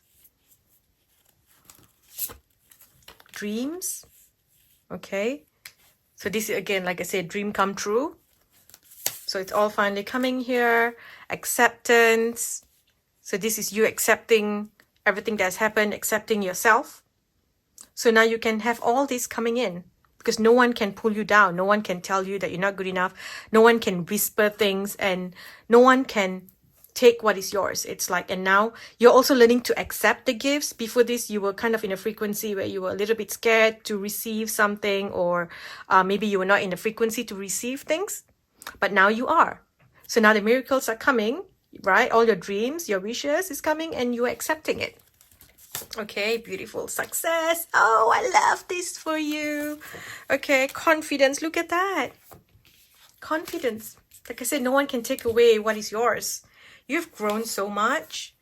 Dreams. Okay, so this is again, like I said, dream come true. So it's all finally coming here. Acceptance. So this is you accepting everything that's happened, accepting yourself. So now you can have all this coming in, because no one can pull you down. No one can tell you that you're not good enough. No one can whisper things, and no one can take what is yours. It's like, and now you're also learning to accept the gifts. Before this, you were kind of in a frequency where you were a little bit scared to receive something, or maybe you were not in the frequency to receive things, but now you are. So now the miracles are coming, right? All your dreams, your wishes is coming, and you're accepting it. Okay, beautiful. Success. Oh, I love this for you. Okay, confidence. Look at that. Confidence. Like I said, no one can take away what is yours. You've grown so much.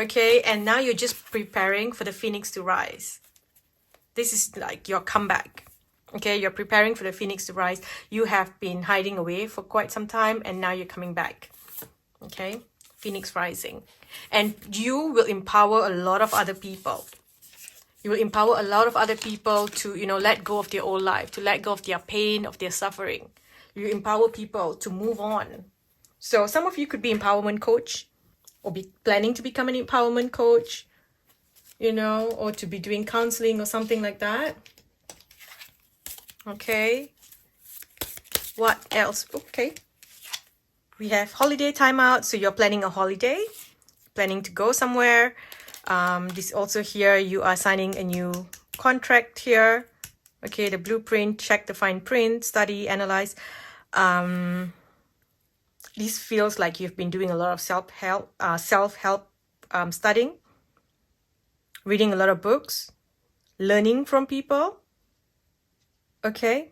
Okay, and now you're just preparing for the phoenix to rise. This is like your comeback. Okay, you're preparing for the phoenix to rise. You have been hiding away for quite some time, and now you're coming back. Okay, phoenix rising. And you will empower a lot of other people. You will empower a lot of other people to, you know, let go of their old life, to let go of their pain, of their suffering. You empower people to move on. So some of you could be empowerment coach, or be planning to become an empowerment coach, you know, or to be doing counseling or something like that. Okay. What else? Okay. We have holiday timeout. So you're planning a holiday, planning to go somewhere. This also here, you are signing a new contract here. Okay, the blueprint, check the fine print, study, analyze. This feels like you've been doing a lot of self-help studying, reading a lot of books, learning from people. Okay.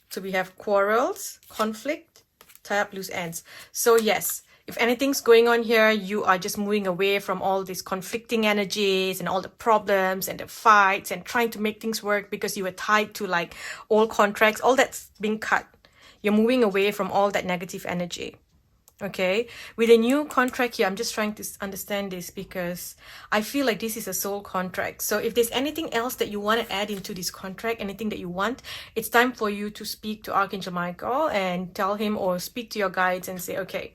So we have quarrels, conflict, tie up loose ends. So yes, if anything's going on here, you are just moving away from all these conflicting energies and all the problems and the fights and trying to make things work because you were tied to like old contracts. All that's being cut. You're moving away from all that negative energy. Okay, with a new contract here, I'm just trying to understand this because I feel like this is a soul contract. So if there's anything else that you want to add into this contract, anything that you want, it's time for you to speak to Archangel Michael and tell him, or speak to your guides and say, okay,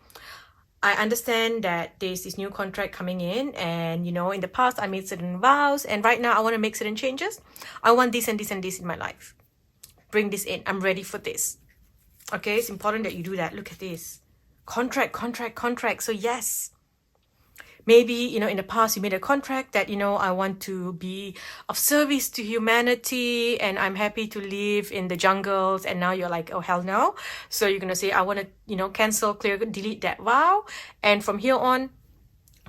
I understand that there's this new contract coming in, and you know, in the past I made certain vows, and right now I want to make certain changes. I want this and this and this in my life. Bring this in. I'm ready for this. Okay, it's important that you do that. Look at this. Contract. So yes, Maybe, you know, in the past you made a contract that, you know, I want to be of service to humanity and I'm happy to live in the jungles, and now you're like, oh hell no. So you're gonna say, I want to, you know, cancel, clear, delete that vow, and from here on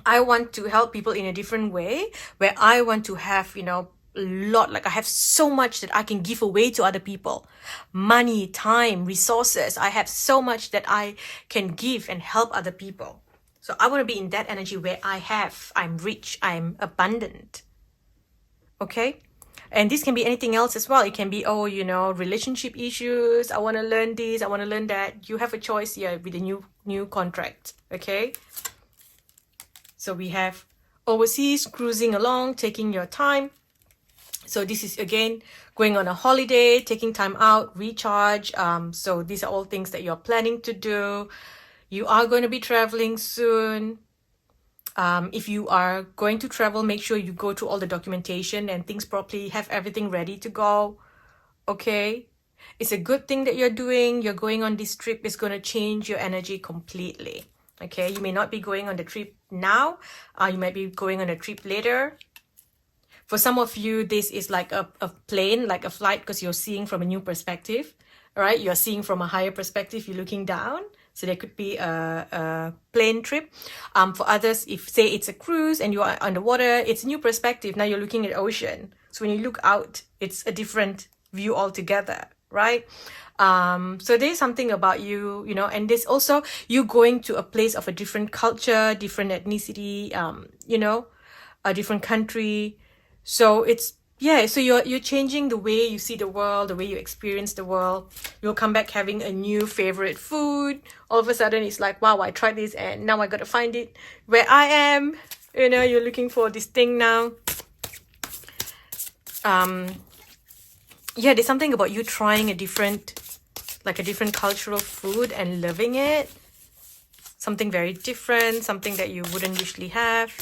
I want to help people in a different way, where I want to have, you know, lot, like I have so much that I can give away to other people. Money, time, resources. I have so much that I can give and help other people. So I want to be in that energy where I'm rich, I'm abundant. Okay? And this can be anything else as well. It can be, oh, you know, relationship issues. I want to learn this, I want to learn that. You have a choice here with a new contract. Okay? So we have overseas, cruising along, taking your time. So this is again going on a holiday, taking time out, recharge. So these are all things that you're planning to do. You are going to be traveling soon. If you are going to travel, make sure you go through all the documentation and things properly, have everything ready to go. Okay? It's a good thing that you're doing. You're going on this trip. It's going to change your energy completely. Okay? You may not be going on the trip now. You might be going on a trip later. For some of you, this is like a plane, like a flight, because you're seeing from a new perspective. All right? You're seeing from a higher perspective. You're looking down. So there could be a plane trip. For others, if say it's a cruise and you are underwater, it's a new perspective. Now you're looking at ocean. So when you look out, it's a different view altogether, right? So there's something about you, you know, and there's also you going to a place of a different culture, different ethnicity, you know, a different country. So it's, yeah, so you're changing the way you see the world, the way you experience the world. You'll come back having a new favorite food. All of a sudden it's like, wow, I tried this and now I got to find it where I am. You know, you're looking for this thing now. Yeah, there's something about you trying a different cultural food and loving it. Something very different, something that you wouldn't usually have.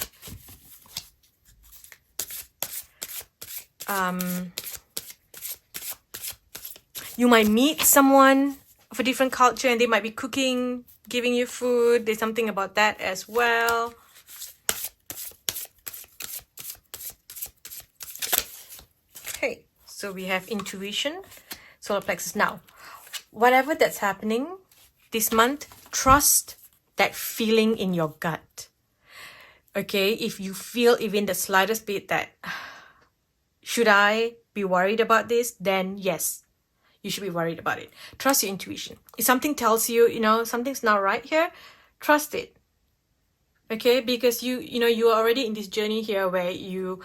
You might meet someone of a different culture and they might be cooking, giving you food. There's something about that as well. Okay, so we have intuition, solar plexus. Now, whatever that's happening this month, trust that feeling in your gut. Okay, if you feel even the slightest bit that, should I be worried about this? Then yes, you should be worried about it. Trust your intuition. If something tells you, you know, something's not right here, trust it. Okay, because you know, you are already in this journey here where you're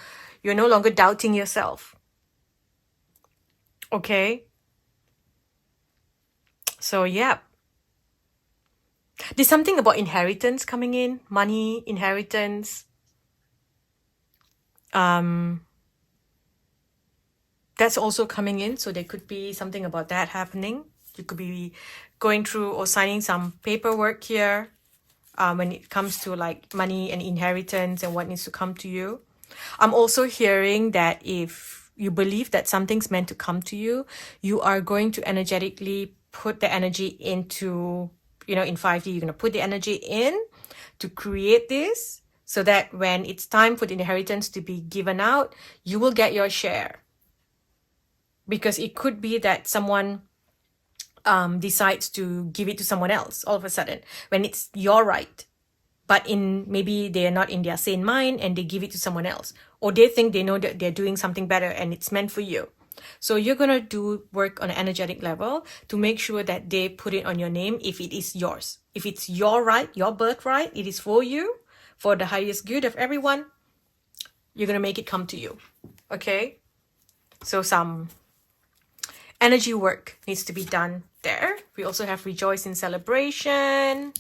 no longer doubting yourself. Okay. So yeah. There's something about inheritance coming in, money, inheritance. That's also coming in, so there could be something about that happening. You could be going through or signing some paperwork here when it comes to like money and inheritance and what needs to come to you. I'm also hearing that if you believe that something's meant to come to you, you are going to energetically put the energy into, you know, in 5D, you're going to put the energy in to create this so that when it's time for the inheritance to be given out, you will get your share. Because it could be that someone decides to give it to someone else all of a sudden when it's your right. But maybe they're not in their sane mind and they give it to someone else. Or they think they know that they're doing something better and it's meant for you. So you're going to do work on an energetic level to make sure that they put it on your name if it is yours. If it's your right, your birthright, it is for you, for the highest good of everyone, you're going to make it come to you. Okay? So some energy work needs to be done there. We also have rejoice in celebration.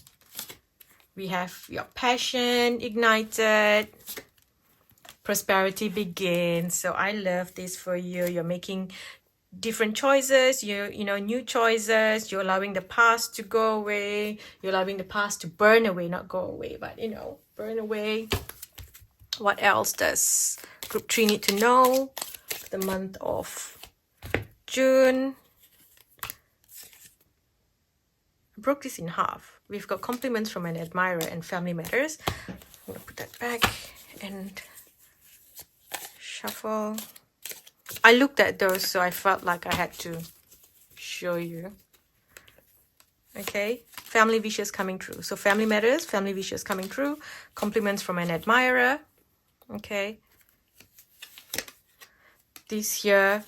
We have your passion ignited. Prosperity begins. So I love this for you. You're making different choices. You know, new choices. You're allowing the past to go away. You're allowing the past to burn away, not go away, but you know, burn away. What else does Group 3 need to know? The month of June. I broke this in half. We've got compliments from an admirer and family matters. I'm gonna put that back and shuffle. I looked at those, so I felt like I had to show you. Okay, family wishes coming true. So family matters, family wishes coming true, compliments from an admirer. Okay, this here,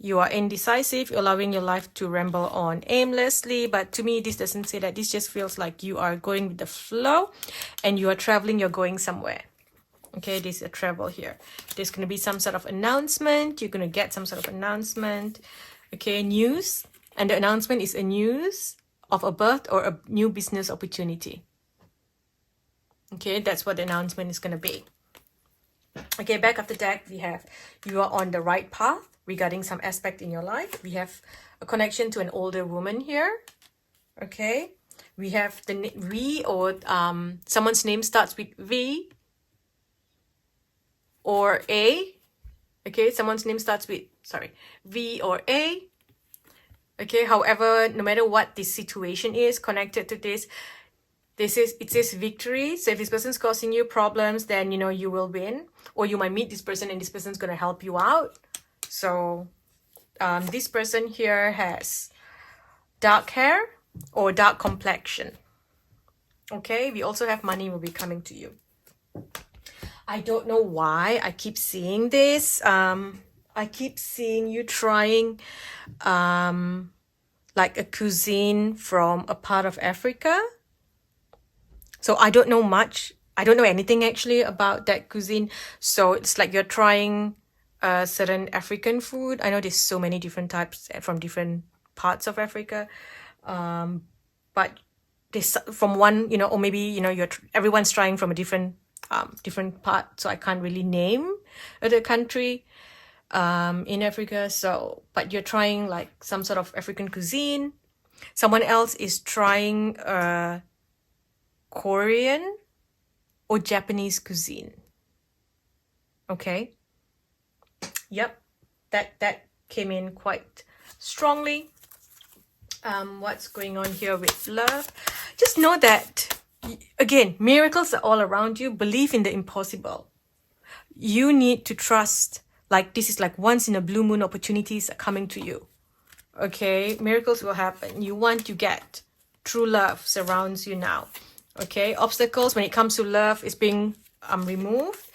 you are indecisive, you're allowing your life to ramble on aimlessly, but to me this doesn't say that. This just feels like you are going with the flow and you are traveling, you're going somewhere. Okay, this is a travel here. There's going to be some sort of announcement. You're going to get some sort of announcement. Okay, news, and the announcement is a news of a birth or a new business opportunity. Okay, that's what the announcement is going to be. Okay, back of the deck, we have you are on the right path regarding some aspect in your life. We have a connection to an older woman here. Okay, we have the V, or someone's name starts with V or A. Okay, someone's name starts with, sorry, V or A. Okay, however, no matter what this situation is connected to this, it says victory. So if this person's causing you problems, then, you know, you will win. Or you might meet this person and this person's going to help you out. So this person here has dark hair or dark complexion. Okay, we also have money will be coming to you. I don't know why I keep seeing this. I keep seeing you trying like a cuisine from a part of Africa. So I don't know much. I don't know anything actually about that cuisine. So it's like you're trying certain African food. I know there's so many different types from different parts of Africa. But this from one, you know, or maybe, you know, everyone's trying from a different part, so I can't really name the country in Africa. So, but you're trying like some sort of African cuisine. Someone else is trying Korean or Japanese cuisine. Okay. Yep, that came in quite strongly. What's going on here with love? Just know that, again, miracles are all around you. Believe in the impossible. You need to trust, like this is like once in a blue moon opportunities are coming to you. Okay, miracles will happen. You want to get true love surrounds you now. Okay, obstacles when it comes to love is being removed.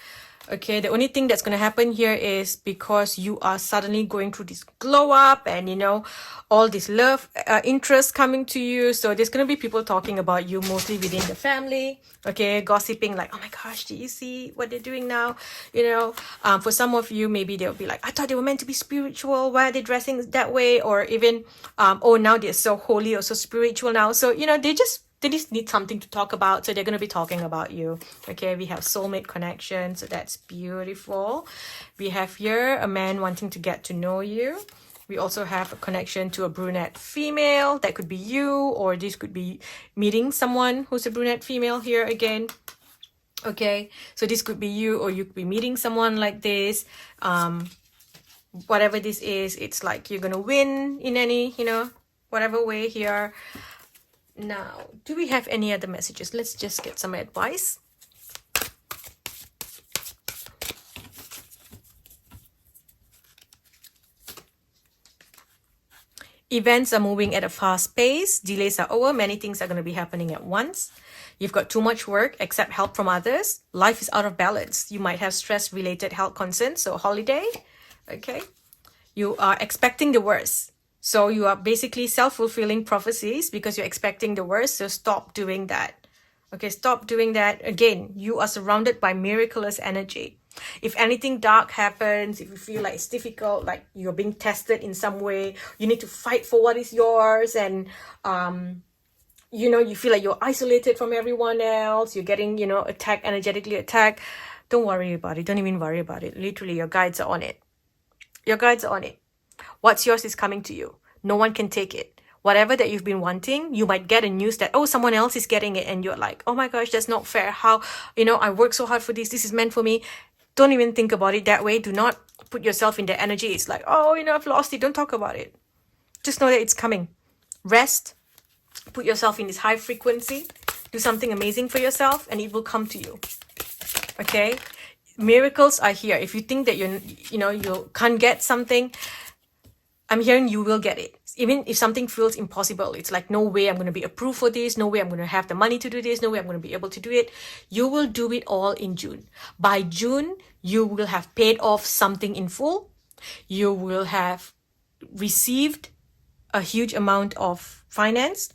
Okay, the only thing that's going to happen here is because you are suddenly going through this glow up and, you know, all this love interest coming to you. So there's going to be people talking about you mostly within the family. Okay, gossiping like, oh my gosh, do you see what they're doing now? You know, for some of you, maybe they'll be like, I thought they were meant to be spiritual. Why are they dressing that way? Or even, oh, now they're so holy or so spiritual now. So, you know, they just need something to talk about, so they're going to be talking about you. Okay, we have soulmate connection, so that's beautiful. We have here a man wanting to get to know you. We also have a connection to a brunette female. That could be you, or this could be meeting someone who's a brunette female here again. Okay, so this could be you, or you could be meeting someone like this. Whatever this is, it's like you're going to win in any, you know, whatever way here. Now, do we have any other messages? Let's just get some advice. Events are moving at a fast pace. Delays are over. Many things are going to be happening at once. You've got too much work, accept help from others. Life is out of balance. You might have stress-related health concerns, so holiday. Okay. You are expecting the worst. So you are basically self-fulfilling prophecies because you're expecting the worst. So stop doing that. Okay, stop doing that. Again, you are surrounded by miraculous energy. If anything dark happens, if you feel like it's difficult, like you're being tested in some way, you need to fight for what is yours, and you know, you feel like you're isolated from everyone else, you're getting, you know, attacked, energetically attacked, don't worry about it. Don't even worry about it. Literally, your guides are on it. Your guides are on it. What's yours is coming to you. No one can take it. Whatever that you've been wanting, you might get a news that, oh, someone else is getting it. And you're like, oh my gosh, that's not fair. How, you know, I worked so hard for this. This is meant for me. Don't even think about it that way. Do not put yourself in the energy. It's like, oh, you know, I've lost it. Don't talk about it. Just know that it's coming. Rest. Put yourself in this high frequency. Do something amazing for yourself and it will come to you. Okay? Miracles are here. If you think that you can't get something, I'm hearing you will get it. Even if something feels impossible, it's like, no way I'm going to be approved for this, no way I'm going to have the money to do this, no way I'm going to be able to do it. You will do it all in June. By June, you will have paid off something in full. You will have received a huge amount of finance.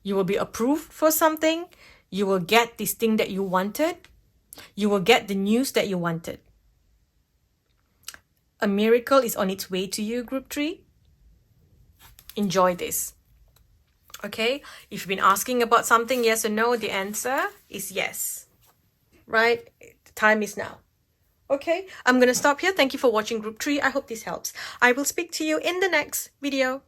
You will be approved for something. You will get this thing that you wanted. You will get the news that you wanted. A miracle is on its way to you, Group 3. Enjoy this. Okay? If you've been asking about something, yes or no, the answer is yes. Right? The time is now. Okay? I'm going to stop here. Thank you for watching Group 3. I hope this helps. I will speak to you in the next video.